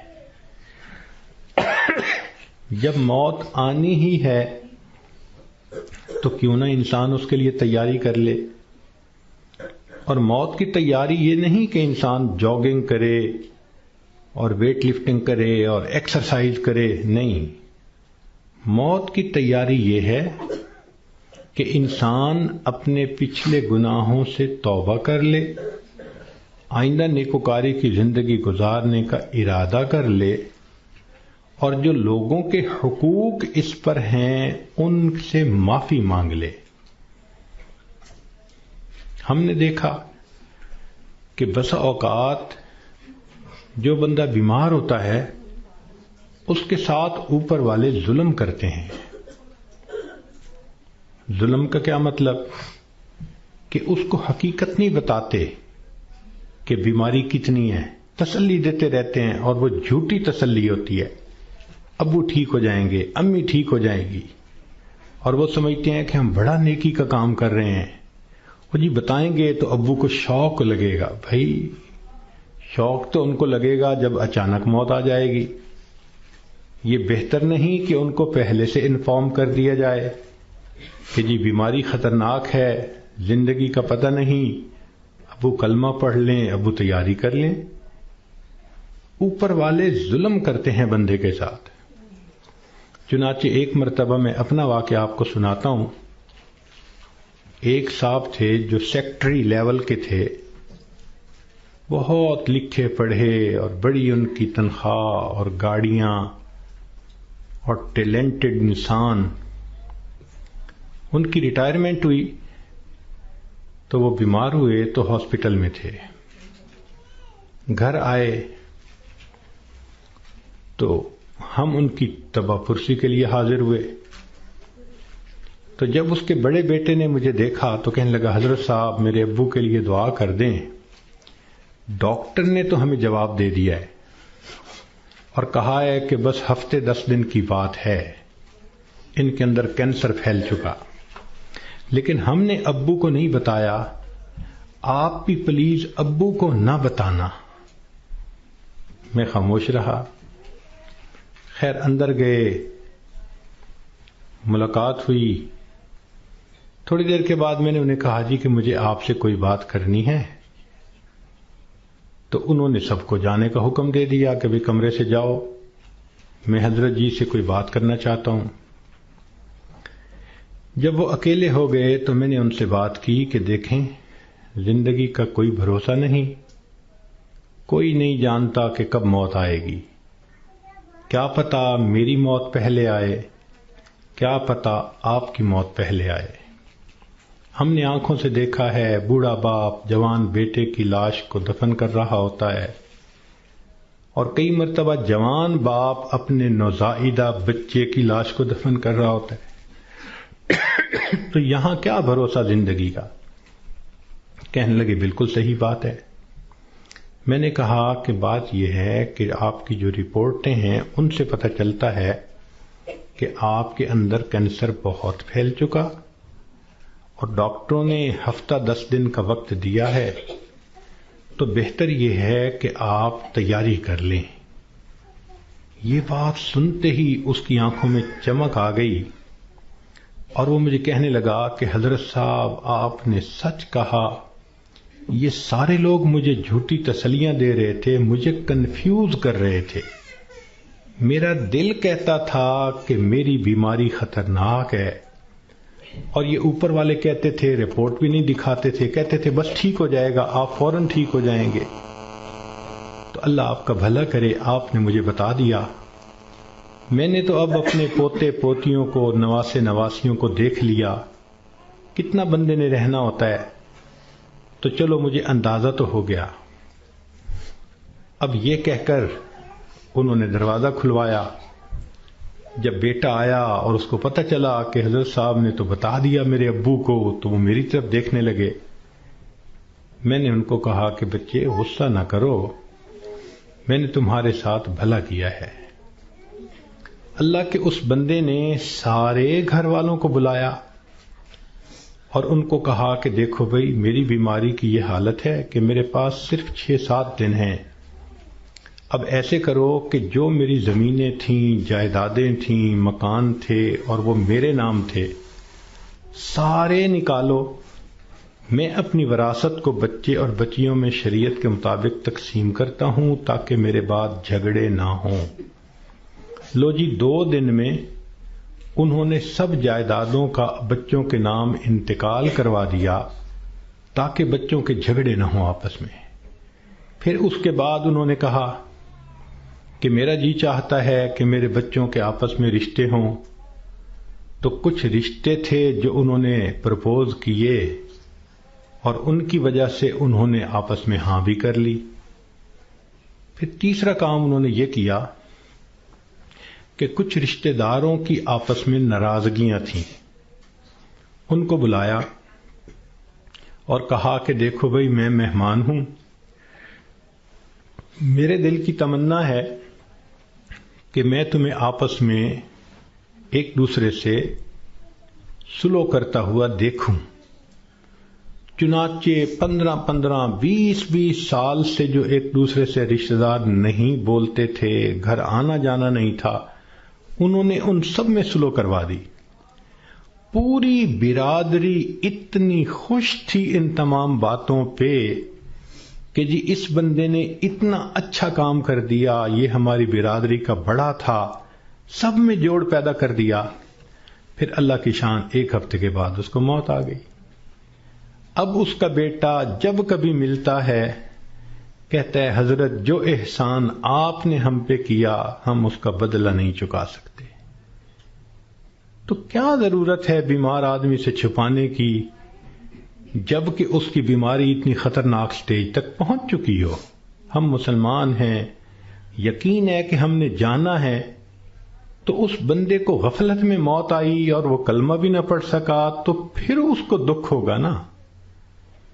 جب موت آنی ہی ہے تو کیوں نہ انسان اس کے لیے تیاری کر لے۔ اور موت کی تیاری یہ نہیں کہ انسان جاگنگ کرے اور ویٹ لفٹنگ کرے اور ایکسرسائز کرے، نہیں۔ موت کی تیاری یہ ہے کہ انسان اپنے پچھلے گناہوں سے توبہ کر لے، آئندہ نیکوکاری کی زندگی گزارنے کا ارادہ کر لے، اور جو لوگوں کے حقوق اس پر ہیں ان سے معافی مانگ لے۔ ہم نے دیکھا کہ بسا اوقات جو بندہ بیمار ہوتا ہے اس کے ساتھ اوپر والے ظلم کرتے ہیں۔ ظلم کا کیا مطلب؟ کہ اس کو حقیقت نہیں بتاتے کہ بیماری کتنی ہے، تسلی دیتے رہتے ہیں، اور وہ جھوٹی تسلی ہوتی ہے۔ ابو ٹھیک ہو جائیں گے، امی ٹھیک ہو جائیں گی، اور وہ سمجھتے ہیں کہ ہم بڑا نیکی کا کام کر رہے ہیں۔ وہ جی بتائیں گے تو ابو کو شوق لگے گا۔ بھائی شوق تو ان کو لگے گا جب اچانک موت آ جائے گی۔ یہ بہتر نہیں کہ ان کو پہلے سے انفارم کر دیا جائے کہ جی بیماری خطرناک ہے، زندگی کا پتہ نہیں، ابو کلمہ پڑھ لیں، ابو تیاری کر لیں۔ اوپر والے ظلم کرتے ہیں بندے کے ساتھ۔ چنانچہ ایک مرتبہ میں اپنا واقعہ آپ کو سناتا ہوں۔ ایک صاحب تھے جو سیکٹری لیول کے تھے، بہت لکھے پڑھے اور بڑی ان کی تنخواہ اور گاڑیاں اور ٹیلنٹڈ انسان۔ ان کی ریٹائرمنٹ ہوئی تو وہ بیمار ہوئے تو ہاسپٹل میں تھے۔ گھر آئے تو ہم ان کی تباہ پرسی کے لیے حاضر ہوئے۔ تو جب اس کے بڑے بیٹے نے مجھے دیکھا تو کہنے لگا حضرت صاحب میرے ابو کے لیے دعا کر دیں، ڈاکٹر نے تو ہمیں جواب دے دیا ہے اور کہا ہے کہ بس ہفتے 10 دن کی بات ہے، ان کے اندر کینسر پھیل چکا۔ لیکن ہم نے ابو کو نہیں بتایا، آپ بھی پلیز ابو کو نہ بتانا۔ میں خاموش رہا۔ خیر اندر گئے، ملاقات ہوئی۔ تھوڑی دیر کے بعد میں نے انہیں کہا جی کہ مجھے آپ سے کوئی بات کرنی ہے، تو انہوں نے سب کو جانے کا حکم دے دیا کہ بھی کمرے سے جاؤ، میں حضرت جی سے کوئی بات کرنا چاہتا ہوں۔ جب وہ اکیلے ہو گئے تو میں نے ان سے بات کی کہ دیکھیں، زندگی کا کوئی بھروسہ نہیں، کوئی نہیں جانتا کہ کب موت آئے گی، کیا پتہ میری موت پہلے آئے، کیا پتہ آپ کی موت پہلے آئے۔ ہم نے آنکھوں سے دیکھا ہے بوڑھا باپ جوان بیٹے کی لاش کو دفن کر رہا ہوتا ہے، اور کئی مرتبہ جوان باپ اپنے نوزائیدہ بچے کی لاش کو دفن کر رہا ہوتا ہے۔ تو یہاں کیا بھروسہ زندگی کا؟ کہنے لگے بالکل صحیح بات ہے۔ میں نے کہا کہ بات یہ ہے کہ آپ کی جو رپورٹیں ہیں ان سے پتہ چلتا ہے کہ آپ کے اندر کینسر بہت پھیل چکا، اور ڈاکٹروں نے ہفتہ 10 دن کا وقت دیا ہے، تو بہتر یہ ہے کہ آپ تیاری کر لیں۔ یہ بات سنتے ہی اس کی آنکھوں میں چمک آ گئی، اور وہ مجھے کہنے لگا کہ حضرت صاحب آپ نے سچ کہا، یہ سارے لوگ مجھے جھوٹی تسلیاں دے رہے تھے، مجھے کنفیوز کر رہے تھے۔ میرا دل کہتا تھا کہ میری بیماری خطرناک ہے، اور یہ اوپر والے کہتے تھے، رپورٹ بھی نہیں دکھاتے تھے، کہتے تھے بس ٹھیک ہو جائے گا، آپ فوراً ٹھیک ہو جائیں گے۔ تو اللہ آپ کا بھلا کرے، آپ نے مجھے بتا دیا۔ میں نے تو اب اپنے پوتے پوتیوں کو، نواسے نواسیوں کو دیکھ لیا، کتنا بندے نے رہنا ہوتا ہے، تو چلو مجھے اندازہ تو ہو گیا۔ اب یہ کہہ کر انہوں نے دروازہ کھلوایا۔ جب بیٹا آیا اور اس کو پتہ چلا کہ حضرت صاحب نے تو بتا دیا میرے ابو کو، تو وہ میری طرف دیکھنے لگے۔ میں نے ان کو کہا کہ بچے غصہ نہ کرو، میں نے تمہارے ساتھ بھلا کیا ہے۔ اللہ کے اس بندے نے سارے گھر والوں کو بلایا اور ان کو کہا کہ دیکھو بھئی، میری بیماری کی یہ حالت ہے کہ میرے پاس صرف 6-7 دن ہیں۔ اب ایسے کرو کہ جو میری زمینیں تھیں، جائیدادیں تھیں، مکان تھے اور وہ میرے نام تھے، سارے نکالو، میں اپنی وراثت کو بچے اور بچیوں میں شریعت کے مطابق تقسیم کرتا ہوں تاکہ میرے بعد جھگڑے نہ ہوں۔ لو جی، 2 دن میں انہوں نے سب جائیدادوں کا بچوں کے نام انتقال کروا دیا تاکہ بچوں کے جھگڑے نہ ہوں آپس میں۔ پھر اس کے بعد انہوں نے کہا کہ میرا جی چاہتا ہے کہ میرے بچوں کے آپس میں رشتے ہوں، تو کچھ رشتے تھے جو انہوں نے پرپوز کیے اور ان کی وجہ سے انہوں نے آپس میں ہاں بھی کر لی۔ پھر تیسرا کام انہوں نے یہ کیا کہ کچھ رشتے داروں کی آپس میں ناراضگیاں تھیں، ان کو بلایا اور کہا کہ دیکھو بھئی، میں مہمان ہوں، میرے دل کی تمنا ہے کہ میں تمہیں آپس میں ایک دوسرے سے سلو کرتا ہوا دیکھوں۔ چنانچہ 15 20 سال سے جو ایک دوسرے سے رشتہ دار نہیں بولتے تھے، گھر آنا جانا نہیں تھا، انہوں نے ان سب میں سلو کروا دی۔ پوری برادری اتنی خوش تھی ان تمام باتوں پہ کہ جی اس بندے نے اتنا اچھا کام کر دیا، یہ ہماری برادری کا بڑا تھا، سب میں جوڑ پیدا کر دیا۔ پھر اللہ کی شان، 1 ہفتے کے بعد اس کو موت آ گئی۔ اب اس کا بیٹا جب کبھی ملتا ہے کہتا ہے حضرت جو احسان آپ نے ہم پہ کیا ہم اس کا بدلہ نہیں چکا سکتے۔ تو کیا ضرورت ہے بیمار آدمی سے چھپانے کی جبکہ اس کی بیماری اتنی خطرناک سٹیج تک پہنچ چکی ہو؟ ہم مسلمان ہیں، یقین ہے کہ ہم نے جانا ہے، تو اس بندے کو غفلت میں موت آئی اور وہ کلمہ بھی نہ پڑھ سکا، تو پھر اس کو دکھ ہوگا نا،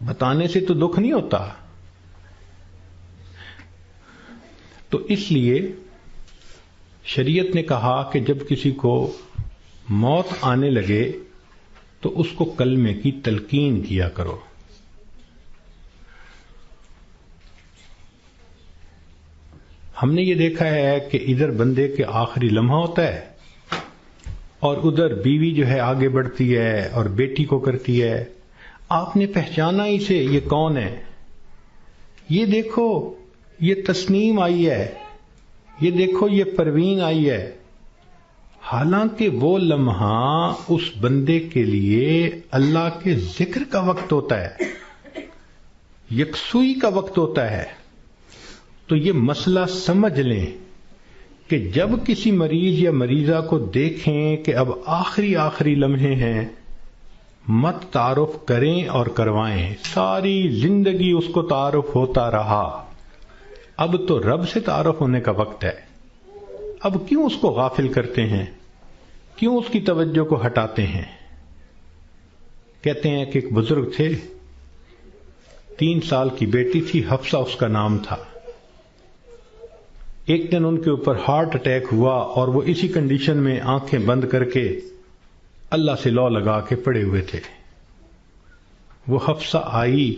بتانے سے تو دکھ نہیں ہوتا۔ تو اس لیے شریعت نے کہا کہ جب کسی کو موت آنے لگے تو اس کو کلمے کی تلقین کیا کرو. ہم نے یہ دیکھا ہے کہ ادھر بندے کے آخری لمحہ ہوتا ہے اور ادھر بیوی جو ہے آگے بڑھتی ہے اور بیٹی کو کرتی ہے. آپ نے پہچانا اسے، یہ کون ہے؟ یہ دیکھو یہ تسنیم آئی ہے، یہ دیکھو یہ پروین آئی ہے. حالانکہ وہ لمحہ اس بندے کے لیے اللہ کے ذکر کا وقت ہوتا ہے، یکسوئی کا وقت ہوتا ہے. تو یہ مسئلہ سمجھ لیں کہ جب کسی مریض یا مریضہ کو دیکھیں کہ اب آخری لمحے ہیں، مت تعارف کریں اور کروائیں. ساری زندگی اس کو تعارف ہوتا رہا، اب تو رب سے تعارف ہونے کا وقت ہے. اب کیوں اس کو غافل کرتے ہیں؟ کیوں اس کی توجہ کو ہٹاتے ہیں؟ کہتے ہیں کہ ایک بزرگ تھے، 3 سال کی بیٹی تھی، حفصہ اس کا نام تھا. ایک دن ان کے اوپر ہارٹ اٹیک ہوا اور وہ اسی کنڈیشن میں آنکھیں بند کر کے اللہ سے لو لگا کے پڑے ہوئے تھے. وہ حفصہ آئی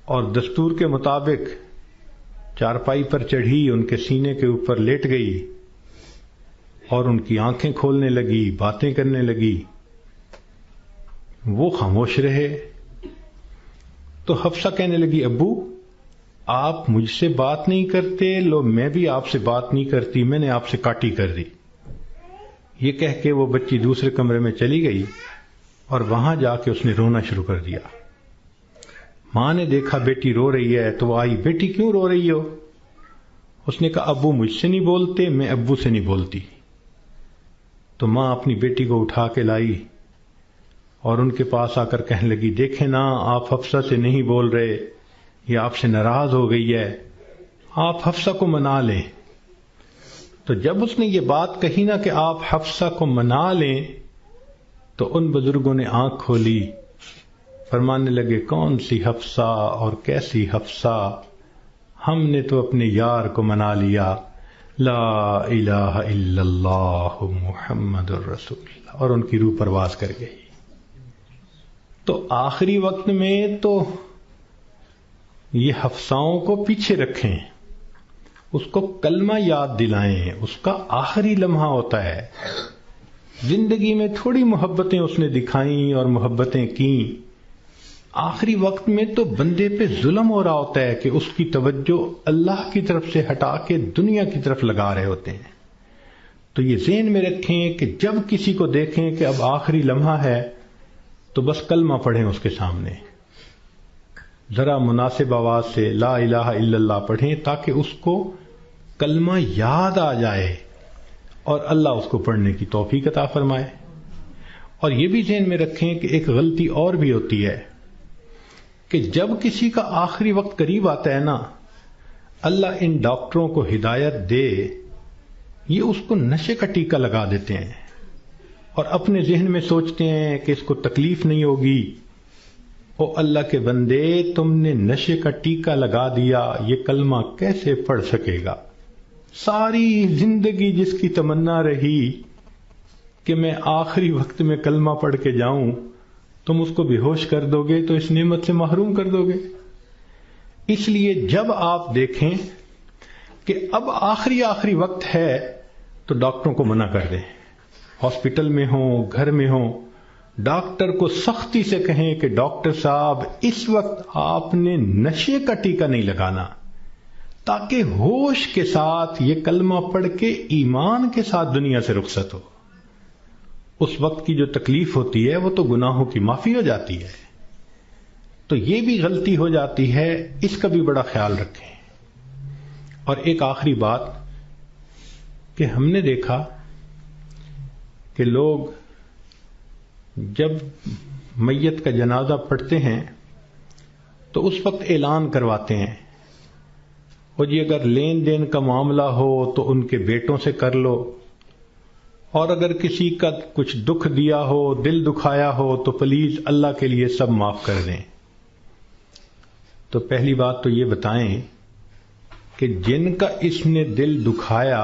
اور دستور کے مطابق چارپائی پر چڑھی، ان کے سینے کے اوپر لیٹ گئی اور ان کی آنکھیں کھولنے لگی، باتیں کرنے لگی. وہ خاموش رہے. تو حفصہ کہنے لگی، ابو آپ مجھ سے بات نہیں کرتے، لو میں بھی آپ سے بات نہیں کرتی، میں نے آپ سے کاٹی کر دی. یہ کہہ کے وہ بچی دوسرے کمرے میں چلی گئی اور وہاں جا کے اس نے رونا شروع کر دیا. ماں نے دیکھا بیٹی رو رہی ہے تو وہ آئی، بیٹی کیوں رو رہی ہو؟ اس نے کہا ابو مجھ سے نہیں بولتے، میں ابو سے نہیں بولتی. تو ماں اپنی بیٹی کو اٹھا کے لائی اور ان کے پاس آ کر کہنے لگی، دیکھیں نا آپ حفصہ سے نہیں بول رہے، یہ آپ سے ناراض ہو گئی ہے، آپ حفصہ کو منا لیں. تو جب اس نے یہ بات کہی نا کہ آپ حفصہ کو منا لیں، تو ان بزرگوں نے آنکھ کھولی، فرمانے لگے کون سی حفصہ اور کیسی حفصہ، ہم نے تو اپنے یار کو منا لیا، لا الہ الا اللہ محمد الرسول اللہ، اور ان کی روح پرواز کر گئی. تو آخری وقت میں تو یہ حفصاؤں کو پیچھے رکھیں، اس کو کلمہ یاد دلائیں، اس کا آخری لمحہ ہوتا ہے. زندگی میں تھوڑی محبتیں اس نے دکھائیں اور محبتیں کیں، آخری وقت میں تو بندے پہ ظلم ہو رہا ہوتا ہے کہ اس کی توجہ اللہ کی طرف سے ہٹا کے دنیا کی طرف لگا رہے ہوتے ہیں. تو یہ ذہن میں رکھیں کہ جب کسی کو دیکھیں کہ اب آخری لمحہ ہے تو بس کلمہ پڑھیں اس کے سامنے، ذرا مناسب آواز سے لا الہ الا اللہ پڑھیں تاکہ اس کو کلمہ یاد آ جائے اور اللہ اس کو پڑھنے کی توفیق عطا فرمائے. اور یہ بھی ذہن میں رکھیں کہ ایک غلطی اور بھی ہوتی ہے کہ جب کسی کا آخری وقت قریب آتا ہے نا، اللہ ان ڈاکٹروں کو ہدایت دے، یہ اس کو نشے کا ٹیکہ لگا دیتے ہیں اور اپنے ذہن میں سوچتے ہیں کہ اس کو تکلیف نہیں ہوگی. او اللہ کے بندے، تم نے نشے کا ٹیکہ لگا دیا، یہ کلمہ کیسے پڑھ سکے گا؟ ساری زندگی جس کی تمنا رہی کہ میں آخری وقت میں کلمہ پڑھ کے جاؤں، تم اس کو بے ہوش کر دو گے تو اس نعمت سے محروم کر دو گے. اس لیے جب آپ دیکھیں کہ اب آخری وقت ہے تو ڈاکٹروں کو منع کر دیں، ہاسپٹل میں ہوں گھر میں ہوں، ڈاکٹر کو سختی سے کہیں کہ ڈاکٹر صاحب اس وقت آپ نے نشے کا ٹیکہ نہیں لگانا، تاکہ ہوش کے ساتھ یہ کلمہ پڑھ کے ایمان کے ساتھ دنیا سے رخصت ہو. اس وقت کی جو تکلیف ہوتی ہے وہ تو گناہوں کی معافی ہو جاتی ہے. تو یہ بھی غلطی ہو جاتی ہے، اس کا بھی بڑا خیال رکھیں. اور ایک آخری بات کہ ہم نے دیکھا کہ لوگ جب میت کا جنازہ پڑھتے ہیں تو اس وقت اعلان کرواتے ہیں، اور جی اگر لین دین کا معاملہ ہو تو ان کے بیٹوں سے کر لو، اور اگر کسی کا کچھ دکھ دیا ہو، دل دکھایا ہو تو پلیز اللہ کے لیے سب معاف کر دیں. تو پہلی بات تو یہ بتائیں کہ جن کا اس نے دل دکھایا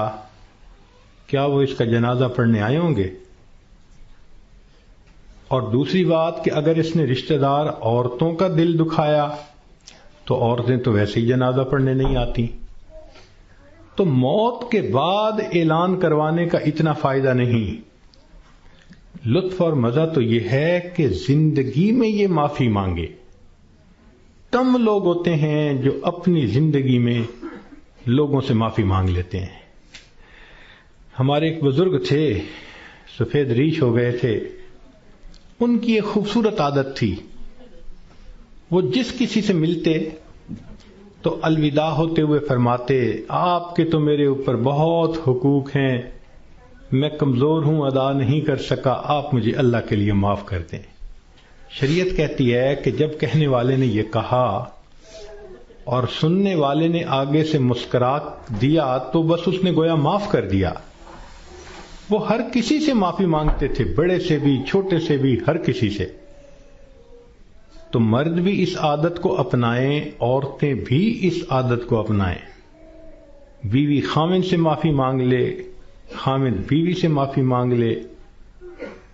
کیا وہ اس کا جنازہ پڑھنے آئے ہوں گے؟ اور دوسری بات کہ اگر اس نے رشتہ دار عورتوں کا دل دکھایا تو عورتیں تو ویسے ہی جنازہ پڑھنے نہیں آتی. تو موت کے بعد اعلان کروانے کا اتنا فائدہ نہیں. لطف اور مزہ تو یہ ہے کہ زندگی میں یہ معافی مانگے. کم لوگ ہوتے ہیں جو اپنی زندگی میں لوگوں سے معافی مانگ لیتے ہیں. ہمارے ایک بزرگ تھے، سفید ریش ہو گئے تھے. ان کی ایک خوبصورت عادت تھی، وہ جس کسی سے ملتے تو الوداع ہوتے ہوئے فرماتے، آپ کے تو میرے اوپر بہت حقوق ہیں، میں کمزور ہوں، ادا نہیں کر سکا، آپ مجھے اللہ کے لیے معاف کر دیں. شریعت کہتی ہے کہ جب کہنے والے نے یہ کہا اور سننے والے نے آگے سے مسکرا دیا تو بس اس نے گویا معاف کر دیا. وہ ہر کسی سے معافی مانگتے تھے، بڑے سے بھی، چھوٹے سے بھی، ہر کسی سے. تو مرد بھی اس عادت کو اپنائیں، عورتیں بھی اس عادت کو اپنائیں. بیوی خاوند سے معافی مانگ لے، خاوند بیوی سے معافی مانگ لے،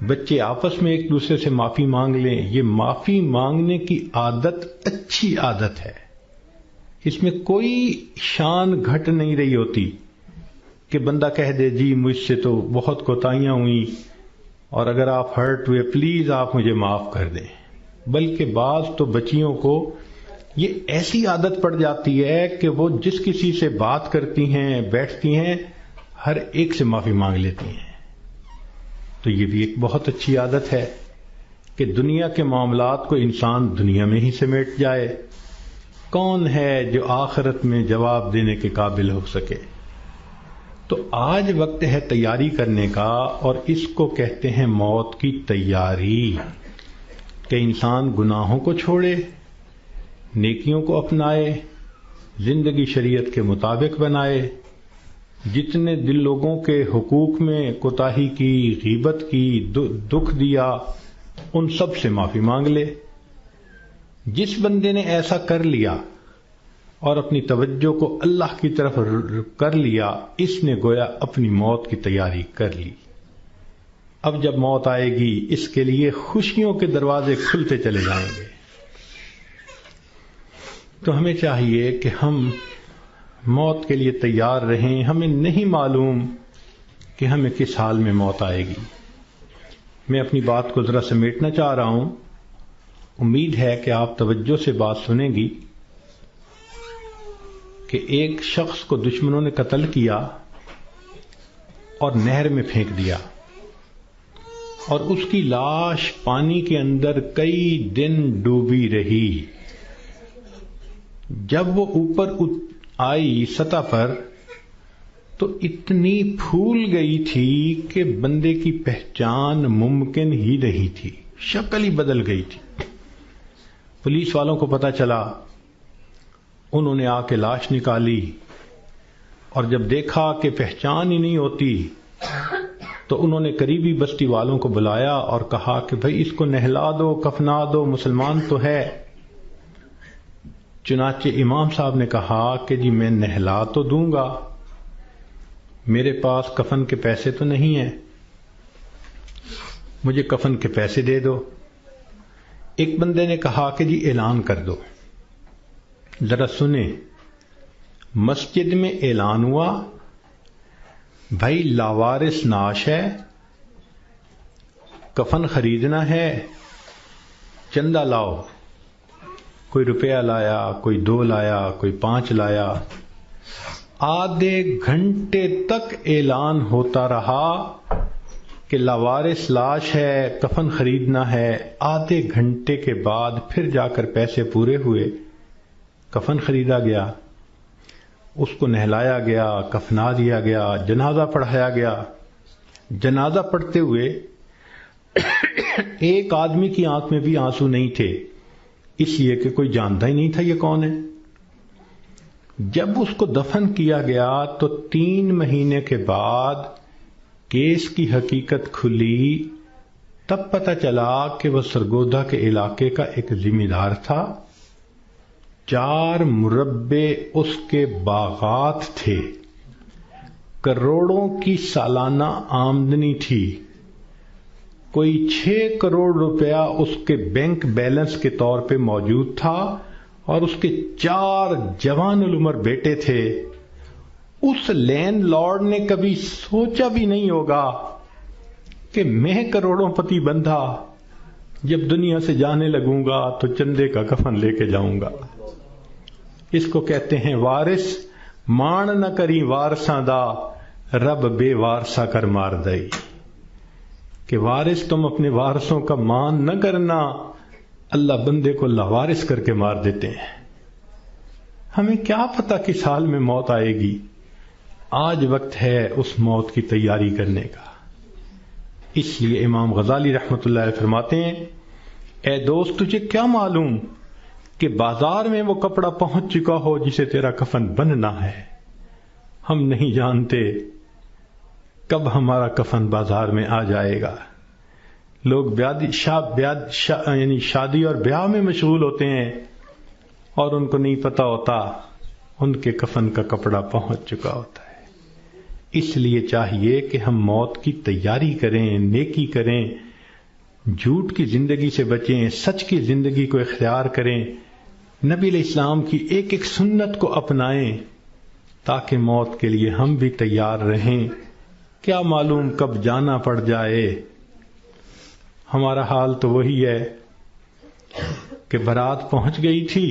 بچے آپس میں ایک دوسرے سے معافی مانگ لیں. یہ معافی مانگنے کی عادت اچھی عادت ہے، اس میں کوئی شان گھٹ نہیں رہی ہوتی کہ بندہ کہہ دے جی مجھ سے تو بہت کوتاہیاں ہوئیں اور اگر آپ ہرٹ ہوئے پلیز آپ مجھے معاف کر دیں. بلکہ بعض تو بچیوں کو یہ ایسی عادت پڑ جاتی ہے کہ وہ جس کسی سے بات کرتی ہیں، بیٹھتی ہیں، ہر ایک سے معافی مانگ لیتی ہیں. تو یہ بھی ایک بہت اچھی عادت ہے کہ دنیا کے معاملات کو انسان دنیا میں ہی سمیٹ جائے. کون ہے جو آخرت میں جواب دینے کے قابل ہو سکے؟ تو آج وقت ہے تیاری کرنے کا، اور اس کو کہتے ہیں موت کی تیاری، کہ انسان گناہوں کو چھوڑے، نیکیوں کو اپنائے، زندگی شریعت کے مطابق بنائے. جتنے دل لوگوں کے حقوق میں کوتاہی کی، غیبت کی، دکھ دیا، ان سب سے معافی مانگ لے. جس بندے نے ایسا کر لیا اور اپنی توجہ کو اللہ کی طرف کر لیا، اس نے گویا اپنی موت کی تیاری کر لی. اب جب موت آئے گی اس کے لیے خوشیوں کے دروازے کھلتے چلے جائیں گے. تو ہمیں چاہیے کہ ہم موت کے لیے تیار رہیں. ہمیں نہیں معلوم کہ ہمیں کس حال میں موت آئے گی. میں اپنی بات کو ذرا سمیٹنا چاہ رہا ہوں. امید ہے کہ آپ توجہ سے بات سنیں گی. کہ ایک شخص کو دشمنوں نے قتل کیا اور نہر میں پھینک دیا، اور اس کی لاش پانی کے اندر کئی دن ڈوبی رہی. جب وہ اوپر آئی سطح پر تو اتنی پھول گئی تھی کہ بندے کی پہچان ممکن ہی نہیں تھی، شکل ہی بدل گئی تھی. پولیس والوں کو پتہ چلا، انہوں نے آ کے لاش نکالی، اور جب دیکھا کہ پہچان ہی نہیں ہوتی تو انہوں نے قریبی بستی والوں کو بلایا اور کہا کہ بھئی اس کو نہلا دو، کفنا دو، مسلمان تو ہے. چنانچہ امام صاحب نے کہا کہ جی میں نہلا تو دوں گا، میرے پاس کفن کے پیسے تو نہیں ہیں، مجھے کفن کے پیسے دے دو. ایک بندے نے کہا کہ جی اعلان کر دو. ذرا سنیں، مسجد میں اعلان ہوا، بھائی لاوارث نعش ہے، کفن خریدنا ہے، چندہ لاؤ. کوئی روپیہ لایا، کوئی 2 لایا، کوئی 5 لایا. آدھے گھنٹے تک اعلان ہوتا رہا کہ لاوارث لاش ہے، کفن خریدنا ہے. آدھے گھنٹے کے بعد پھر جا کر پیسے پورے ہوئے، کفن خریدا گیا، اس کو نہلایا گیا، کفنا دیا گیا، جنازہ پڑھایا گیا. جنازہ پڑھتے ہوئے ایک آدمی کی آنکھ میں بھی آنسو نہیں تھے، اس لیے کہ کوئی جانتا ہی نہیں تھا یہ کون ہے. جب اس کو دفن کیا گیا تو 3 مہینے کے بعد کیس کی حقیقت کھلی. تب پتہ چلا کہ وہ سرگودا کے علاقے کا ایک ذمہ دار تھا. 4 مربع اس کے باغات تھے، کروڑوں کی سالانہ آمدنی تھی. کوئی 6 کروڑ روپیہ اس کے بینک بیلنس کے طور پہ موجود تھا اور اس کے 4 جوان العمر بیٹے تھے. اس لینڈ لارڈ نے کبھی سوچا بھی نہیں ہوگا کہ میں کروڑوں پتی بندھا جب دنیا سے جانے لگوں گا تو چندے کا کفن لے کے جاؤں گا. اس کو کہتے ہیں وارث مان نہ کری وارثاں دا رب بے وارثا کر مار دئی. کہ وارث تم اپنے وارثوں کا مان نہ کرنا، اللہ بندے کو لاوارث کر کے مار دیتے ہیں. ہمیں کیا پتا کس حال میں موت آئے گی. آج وقت ہے اس موت کی تیاری کرنے کا. اس لیے امام غزالی رحمۃ اللہ علیہ فرماتے ہیں اے دوست تجھے کیا معلوم کہ بازار میں وہ کپڑا پہنچ چکا ہو جسے تیرا کفن بننا ہے. ہم نہیں جانتے کب ہمارا کفن بازار میں آ جائے گا. لوگ یعنی شادی اور بیاہ میں مشغول ہوتے ہیں اور ان کو نہیں پتا ہوتا ان کے کفن کا کپڑا پہنچ چکا ہوتا ہے. اس لیے چاہیے کہ ہم موت کی تیاری کریں، نیکی کریں، جھوٹ کی زندگی سے بچیں، سچ کی زندگی کو اختیار کریں، نبی علیہ السلام کی ایک ایک سنت کو اپنائیں تاکہ موت کے لیے ہم بھی تیار رہیں. کیا معلوم کب جانا پڑ جائے. ہمارا حال تو وہی ہے کہ بارات پہنچ گئی تھی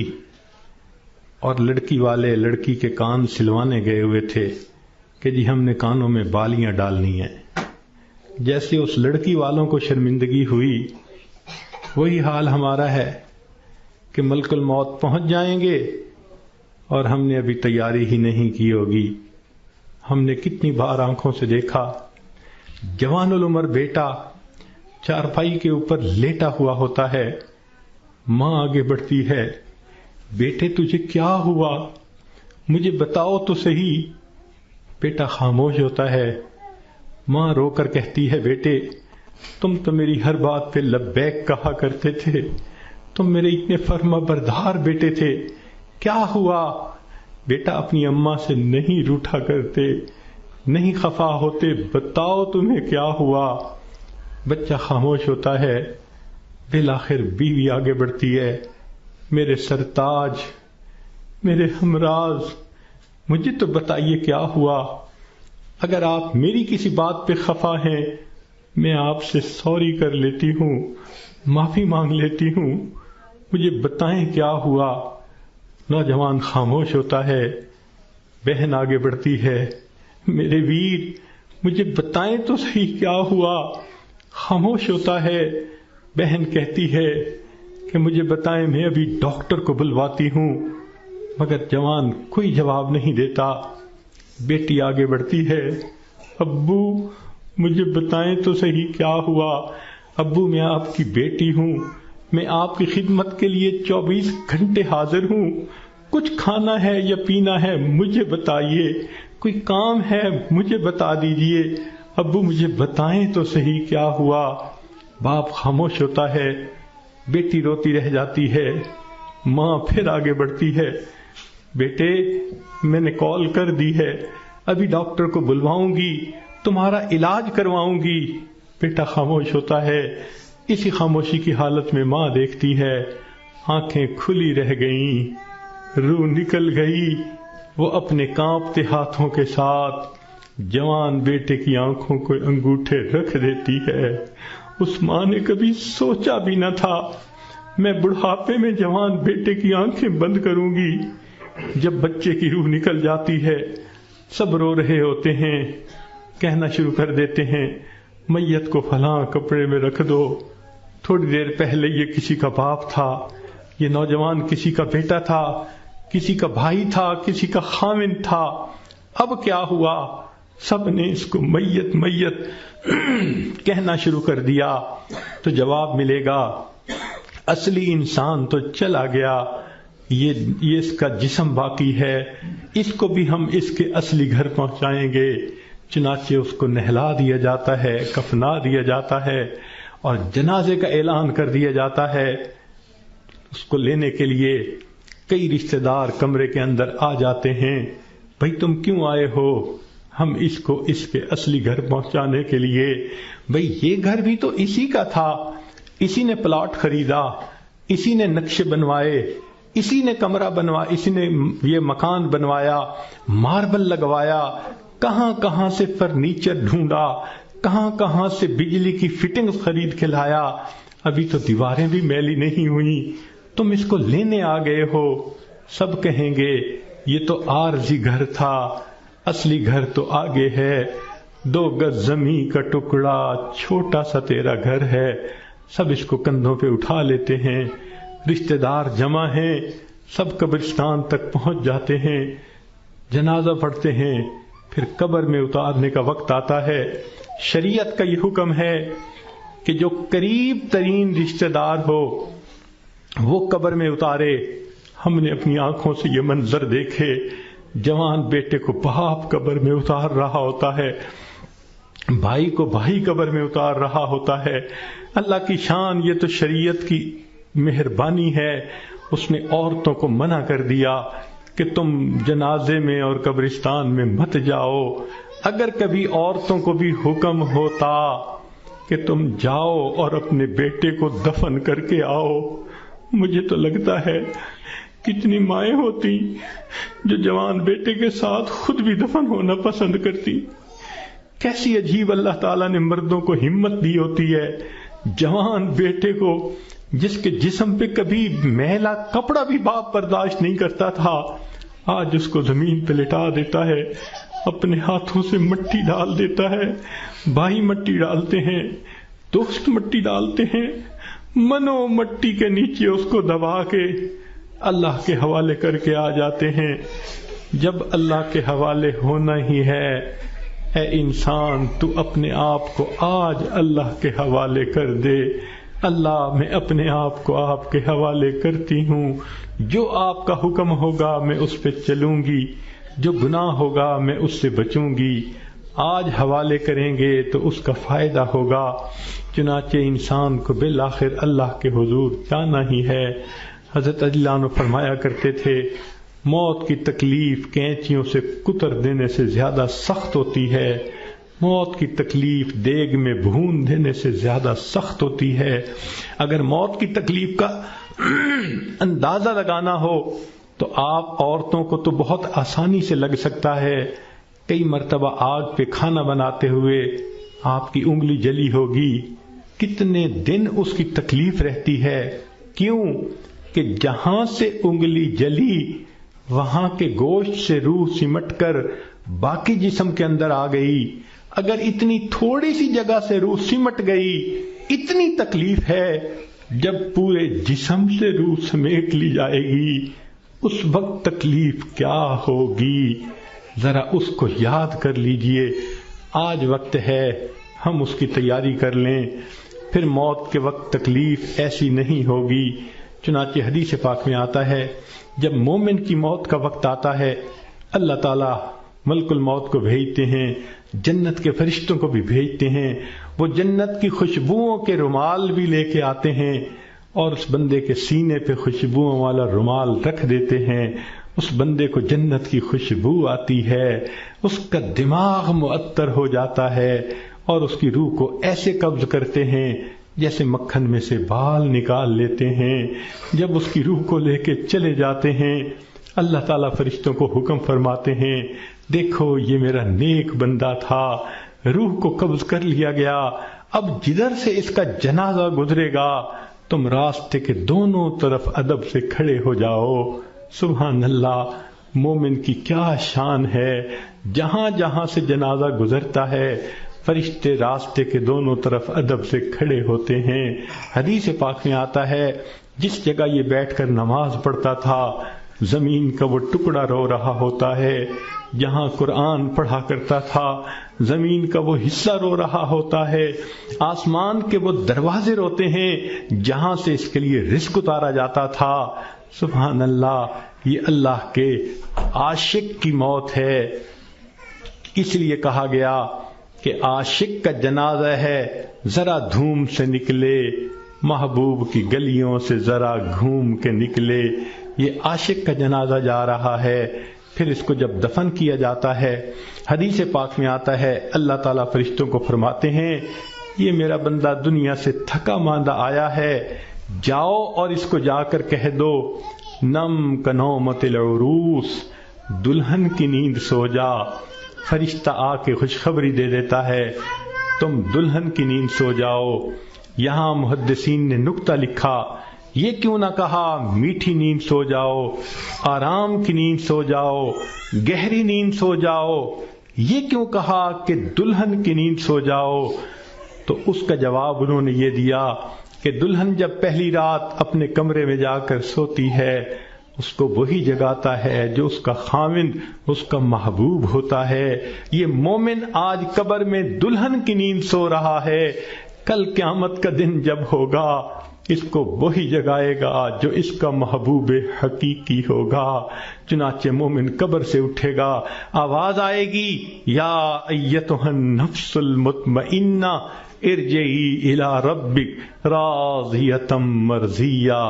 اور لڑکی والے لڑکی کے کان سلوانے گئے ہوئے تھے کہ جی ہم نے کانوں میں بالیاں ڈالنی ہیں. جیسے اس لڑکی والوں کو شرمندگی ہوئی وہی حال ہمارا ہے کہ ملک الموت پہنچ جائیں گے اور ہم نے ابھی تیاری ہی نہیں کی ہوگی. ہم نے کتنی بار آنکھوں سے دیکھا جوان العمر بیٹا چارپائی کے اوپر لیٹا ہوا ہوتا ہے، ماں آگے بڑھتی ہے بیٹے تجھے کیا ہوا مجھے بتاؤ تو صحیح. بیٹا خاموش ہوتا ہے. ماں رو کر کہتی ہے بیٹے تم تو میری ہر بات پہ لبیک کہا کرتے تھے، تم میرے اتنے فرما بردار بیٹے تھے، کیا ہوا؟ بیٹا اپنی اماں سے نہیں روٹھا کرتے، نہیں خفا ہوتے، بتاؤ تمہیں کیا ہوا؟ بچہ خاموش ہوتا ہے. بالآخر بیوی آگے بڑھتی ہے میرے سرتاج، میرے ہمراز، مجھے تو بتائیے کیا ہوا؟ اگر آپ میری کسی بات پہ خفا ہیں میں آپ سے سوری کر لیتی ہوں، معافی مانگ لیتی ہوں، مجھے بتائیں کیا ہوا؟ نوجوان خاموش ہوتا ہے. بہن آگے بڑھتی ہے میرے ویر مجھے بتائیں تو صحیح کیا ہوا؟ خاموش ہوتا ہے. بہن کہتی ہے کہ مجھے بتائیں میں ابھی ڈاکٹر کو بلواتی ہوں، مگر جوان کوئی جواب نہیں دیتا. بیٹی آگے بڑھتی ہے ابو مجھے بتائیں تو صحیح کیا ہوا؟ ابو میں آپ کی بیٹی ہوں، میں آپ کی خدمت کے لیے 24 گھنٹے حاضر ہوں، کچھ کھانا ہے یا پینا ہے مجھے بتائیے، کوئی کام ہے مجھے بتا دیجئے، ابو مجھے بتائیں تو صحیح کیا ہوا؟ باپ خاموش ہوتا ہے. بیٹی روتی رہ جاتی ہے. ماں پھر آگے بڑھتی ہے بیٹے میں نے کال کر دی ہے، ابھی ڈاکٹر کو بلواؤں گی، تمہارا علاج کرواؤں گی. بیٹا خاموش ہوتا ہے. اسی خاموشی کی حالت میں ماں دیکھتی ہے آنکھیں کھلی رہ گئیں، روح نکل گئی. وہ اپنے کانپتے ہاتھوں کے ساتھ جوان بیٹے کی آنکھوں کو انگوٹھے رکھ دیتی ہے. اس ماں نے کبھی سوچا بھی نہ تھا میں بڑھاپے میں جوان بیٹے کی آنکھیں بند کروں گی. جب بچے کی روح نکل جاتی ہے سب رو رہے ہوتے ہیں، کہنا شروع کر دیتے ہیں میت کو فلاں کپڑے میں رکھ دو، تھوڑی دیر پہلے یہ کسی کا باپ تھا، یہ نوجوان کسی کا بیٹا تھا، کسی کا بھائی تھا، کسی کا خاوند تھا، اب کیا ہوا؟ سب نے اس کو میت میت کہنا شروع کر دیا. تو جواب ملے گا اصلی انسان تو چلا گیا، یہ اس کا جسم باقی ہے، اس کو بھی ہم اس کے اصلی گھر پہنچائیں گے. چنانچہ اس کو نہلا دیا جاتا ہے، کفنا دیا جاتا ہے اور جنازے کا اعلان کر دیا جاتا ہے. اس کو لینے کے لیے کئی رشتہ دار کمرے کے اندر آ جاتے ہیں. بھئی تم کیوں آئے ہو؟ ہم اس کو اس کے اصلی گھر پہنچانے کے لیے، بھئی یہ گھر بھی تو اسی کا تھا، اسی نے پلاٹ خریدا، اسی نے نقشے بنوائے، اسی نے کمرہ بنوایا، اسی نے یہ مکان بنوایا، ماربل لگوایا، کہاں کہاں سے فرنیچر ڈھونڈا، کہاں کہاں سے بجلی کی فٹنگ خرید کے لایا، ابھی تو دیواریں بھی میلی نہیں ہوئی، تم اس کو لینے آ گئے ہو۔ سب کہیں گے یہ تو عارضی گھر تھا، اصلی گھر تو آگے ہے، 2 گز زمین کا ٹکڑا، چھوٹا سا تیرا گھر ہے۔ سب اس کو کندھوں پہ اٹھا لیتے ہیں، رشتہ دار جمع ہیں، سب قبرستان تک پہنچ جاتے ہیں، جنازہ پڑھتے ہیں، پھر قبر میں اتارنے کا وقت آتا ہے۔ شریعت کا یہ حکم ہے کہ جو قریب ترین رشتہ دار ہو وہ قبر میں اتارے۔ ہم نے اپنی آنکھوں سے یہ منظر دیکھے، جوان بیٹے کو باپ قبر میں اتار رہا ہوتا ہے، بھائی کو بھائی قبر میں اتار رہا ہوتا ہے۔ اللہ کی شان، یہ تو شریعت کی مہربانی ہے، اس نے عورتوں کو منع کر دیا کہ تم جنازے میں اور قبرستان میں مت جاؤ۔ اگر کبھی عورتوں کو بھی حکم ہوتا کہ تم جاؤ اور اپنے بیٹے کو دفن کر کے آؤ، مجھے تو لگتا ہے کتنی مائیں ہوتی جو جوان بیٹے کے ساتھ خود بھی دفن ہونا پسند کرتی۔ کیسی عجیب اللہ تعالیٰ نے مردوں کو ہمت دی ہوتی ہے، جوان بیٹے کو جس کے جسم پہ کبھی میلا کپڑا بھی باپ برداشت نہیں کرتا تھا، آج اس کو زمین پہ لٹا دیتا ہے، اپنے ہاتھوں سے مٹی ڈال دیتا ہے، بھائی مٹی ڈالتے ہیں، دوست مٹی ڈالتے ہیں، منو مٹی کے نیچے اس کو دبا کے اللہ کے حوالے کر کے آ جاتے ہیں۔ جب اللہ کے حوالے ہونا ہی ہے، اے انسان تو اپنے آپ کو آج اللہ کے حوالے کر دے۔ اللہ میں اپنے آپ کو آپ کے حوالے کرتی ہوں، جو آپ کا حکم ہوگا میں اس پہ چلوں گی، جو گناہ ہوگا میں اس سے بچوں گی۔ آج حوالے کریں گے تو اس کا فائدہ ہوگا۔ چنانچہ انسان کو بالآخر اللہ کے حضور جانا ہی ہے۔ حضرت علی عنہ فرمایا کرتے تھے، موت کی تکلیف کینچیوں سے کتر دینے سے زیادہ سخت ہوتی ہے، موت کی تکلیف دیگ میں بھون دینے سے زیادہ سخت ہوتی ہے۔ اگر موت کی تکلیف کا اندازہ لگانا ہو تو آپ عورتوں کو تو بہت آسانی سے لگ سکتا ہے۔ کئی مرتبہ آگ پہ کھانا بناتے ہوئے آپ کی انگلی جلی ہوگی، کتنے دن اس کی تکلیف رہتی ہے۔ کیوں کہ جہاں سے انگلی جلی وہاں کے گوشت سے روح سمٹ کر باقی جسم کے اندر آ گئی۔ اگر اتنی تھوڑی سی جگہ سے روح سمٹ گئی، اتنی تکلیف ہے۔ جب پورے جسم سے روح سمیٹ لی جائے گی اس وقت تکلیف کیا ہوگی، ذرا اس کو یاد کر لیجئے۔ آج وقت ہے ہم اس کی تیاری کر لیں، پھر موت کے وقت تکلیف ایسی نہیں ہوگی۔ چنانچہ حدیث پاک میں آتا ہے، جب مومن کی موت کا وقت آتا ہے اللہ تعالیٰ ملک الموت کو بھیجتے ہیں، جنت کے فرشتوں کو بھی بھیجتے ہیں، وہ جنت کی خوشبوؤں کے رومال بھی لے کے آتے ہیں اور اس بندے کے سینے پہ خوشبوؤں والا رومال رکھ دیتے ہیں۔ اس بندے کو جنت کی خوشبو آتی ہے، اس کا دماغ معطر ہو جاتا ہے اور اس کی روح کو ایسے قبض کرتے ہیں جیسے مکھن میں سے بال نکال لیتے ہیں۔ جب اس کی روح کو لے کے چلے جاتے ہیں اللہ تعالیٰ فرشتوں کو حکم فرماتے ہیں، دیکھو یہ میرا نیک بندہ تھا، روح کو قبض کر لیا گیا، اب جدھر سے اس کا جنازہ گزرے گا تم راستے کے دونوں طرف ادب سے کھڑے ہو جاؤ۔ سبحان اللہ، مومن کی کیا شان ہے، جہاں جہاں سے جنازہ گزرتا ہے فرشتے راستے کے دونوں طرف ادب سے کھڑے ہوتے ہیں۔ حدیث پاک میں آتا ہے، جس جگہ یہ بیٹھ کر نماز پڑھتا تھا زمین کا وہ ٹکڑا رو رہا ہوتا ہے، جہاں قرآن پڑھا کرتا تھا زمین کا وہ حصہ رو رہا ہوتا ہے، آسمان کے وہ دروازے روتے ہیں جہاں سے اس کے لیے رزق اتارا جاتا تھا۔ سبحان اللہ، یہ اللہ کے عاشق کی موت ہے۔ اس لیے کہا گیا کہ عاشق کا جنازہ ہے، ذرا دھوم سے نکلے، محبوب کی گلیوں سے ذرا گھوم کے نکلے۔ یہ عاشق کا جنازہ جا رہا ہے، پھر اس کو جب دفن کیا جاتا ہے، حدیث پاک میں آتا ہے اللہ تعالیٰ فرشتوں کو فرماتے ہیں یہ میرا بندہ دنیا سے تھکا ماندہ آیا ہے، جاؤ اور اس کو جا کر کہہ دو نم کنومت العروس، دلہن کی نیند سو جا۔ فرشتہ آ کے خوشخبری دے دیتا ہے تم دلہن کی نیند سو جاؤ۔ یہاں محدثین نے نکتہ لکھا، یہ کیوں نہ کہا میٹھی نیند سو جاؤ، آرام کی نیند سو جاؤ، گہری نیند سو جاؤ، یہ کیوں کہا کہ دلہن کی نیند سو جاؤ؟ تو اس کا جواب انہوں نے یہ دیا کہ دلہن جب پہلی رات اپنے کمرے میں جا کر سوتی ہے اس کو وہی جگاتا ہے جو اس کا خاوند، اس کا محبوب ہوتا ہے۔ یہ مومن آج قبر میں دلہن کی نیند سو رہا ہے، کل قیامت کا دن جب ہوگا اس کو وہی جگائے گا جو اس کا محبوب حقیقی ہوگا۔ چنانچہ مومن قبر سے اٹھے گا، آواز آئے گی یا ایتھا النفس المطمئنہ ارجعی الی ربک راضیۃ مرضیہ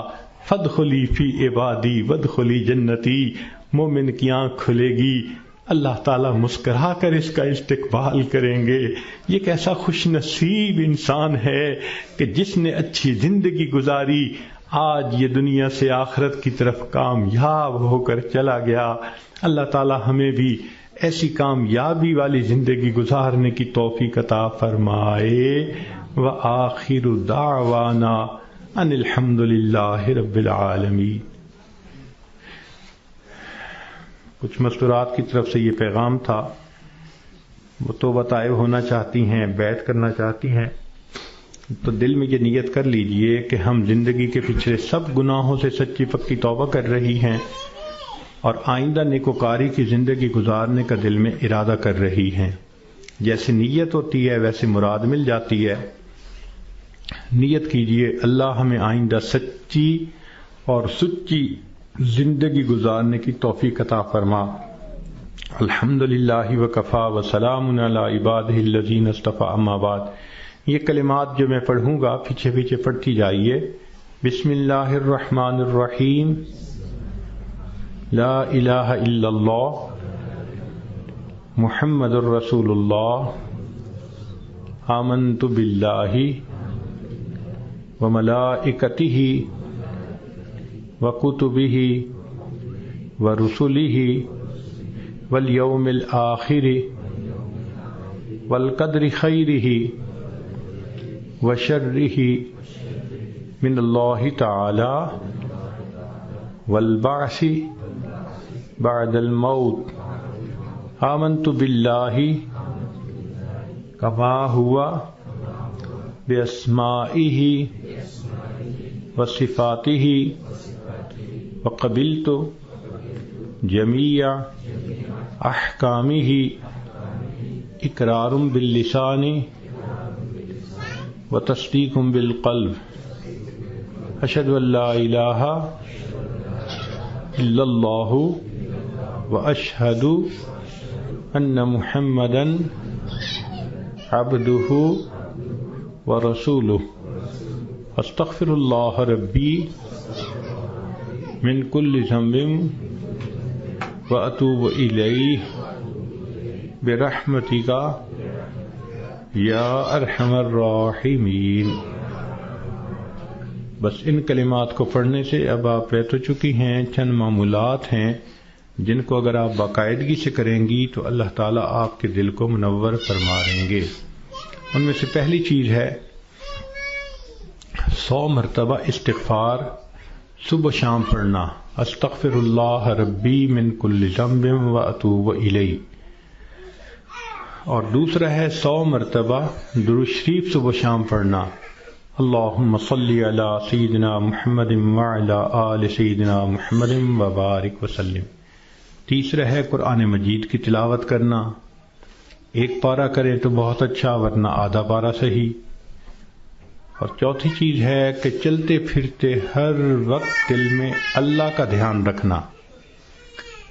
فادخلی فی عبادی وادخلی جنتی۔ مومن کی آنکھ کھلے گی، اللہ تعالیٰ مسکرا کر اس کا استقبال کریں گے۔ یہ کیسا خوش نصیب انسان ہے کہ جس نے اچھی زندگی گزاری، آج یہ دنیا سے آخرت کی طرف کامیاب ہو کر چلا گیا۔ اللہ تعالیٰ ہمیں بھی ایسی کامیابی والی زندگی گزارنے کی توفیق عطا فرمائے۔ وآخر دعوانا ان الحمد للہ رب العالمین۔ کچھ مستورات کی طرف سے یہ پیغام تھا، وہ توبہ طائب ہونا چاہتی ہیں، بیعت کرنا چاہتی ہیں، تو دل میں یہ نیت کر لیجئے کہ ہم زندگی کے پچھلے سب گناہوں سے سچی پکی توبہ کر رہی ہیں اور آئندہ نیکوکاری کی زندگی گزارنے کا دل میں ارادہ کر رہی ہیں۔ جیسے نیت ہوتی ہے ویسے مراد مل جاتی ہے۔ نیت کیجئے اللہ ہمیں آئندہ سچی اور سچی زندگی گزارنے کی توفیق عطا فرما۔ الحمدللہ وکفا وسلام علی عبادہ الذین اصطفی، اما بعد۔ یہ کلمات جو میں پڑھوں گا پیچھے پیچھے پڑھتی جائیے۔ بسم اللہ الرحمن الرحیم، لا الہ الا اللہ محمد الرسول اللہ، آمنت باللہ وملائکتہ وکتبہ ورسلہ والیوم الآخر والقدر خیرہ وشرہ من اللہ تعالی والبعث بعد الموت۔ آمنت باللہ کما ہوا باسمائہ وصفاتہ وقبلت جمیع احکامہ اقرار باللسان وتصدیق بالقلب۔ اشہد ان لا الہ الا اللہ واشہد ان محمدا عبدہ ورسولہ۔ استغفر اللہ ربی من کل ذنب واتوب الیہ برحمتک یا ارحم الراحمین۔ بس ان کلمات کو پڑھنے سے اب آپ بیت ہو چکی ہیں۔ چند معمولات ہیں جن کو اگر آپ باقاعدگی سے کریں گی تو اللہ تعالیٰ آپ کے دل کو منور فرما دیں گے۔ ان میں سے پہلی چیز ہے 100 مرتبہ استغفار صبح و شام پڑھنا، استغفر اللہ ربی من کل ذنب واتوب الیہ۔ اور دوسرا ہے 100 مرتبہ درود شریف صبح و شام پڑھنا، اللہم صلی علی سیدنا محمد وعلی آل سیدنا محمد وبارک وسلم۔ تیسرا ہے قرآن مجید کی تلاوت کرنا، ایک پارہ کریں تو بہت اچھا، ورنہ آدھا پارہ صحیح۔ اور چوتھی چیز ہے کہ چلتے پھرتے ہر وقت دل میں اللہ کا دھیان رکھنا۔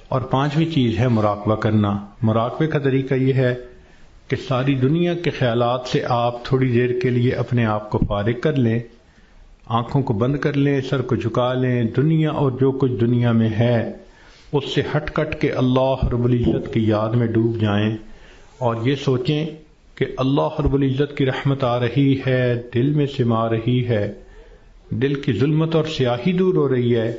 اور پانچویں چیز ہے مراقبہ کرنا۔ مراقبے کا طریقہ یہ ہے کہ ساری دنیا کے خیالات سے آپ تھوڑی دیر کے لیے اپنے آپ کو فارغ کر لیں، آنکھوں کو بند کر لیں، سر کو جھکا لیں، دنیا اور جو کچھ دنیا میں ہے اس سے ہٹ کٹ کے اللہ رب العزت کی یاد میں ڈوب جائیں اور یہ سوچیں کہ اللہ رب العزت کی رحمت آ رہی ہے، دل میں سما رہی ہے، دل کی ظلمت اور سیاہی دور ہو رہی ہے،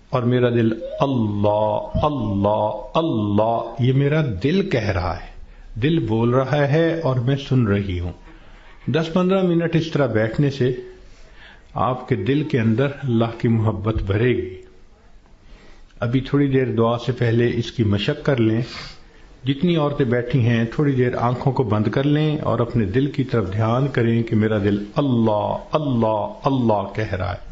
اور میرا دل اللہ اللہ اللہ، یہ میرا دل کہہ رہا ہے، دل بول رہا ہے اور میں سن رہی ہوں۔ 10-15 منٹ اس طرح بیٹھنے سے آپ کے دل کے اندر اللہ کی محبت بھرے گی۔ ابھی تھوڑی دیر دعا سے پہلے اس کی مشق کر لیں۔ جتنی عورتیں بیٹھی ہیں تھوڑی دیر آنکھوں کو بند کر لیں اور اپنے دل کی طرف دھیان کریں کہ میرا دل اللہ اللہ اللہ کہہ رہا ہے۔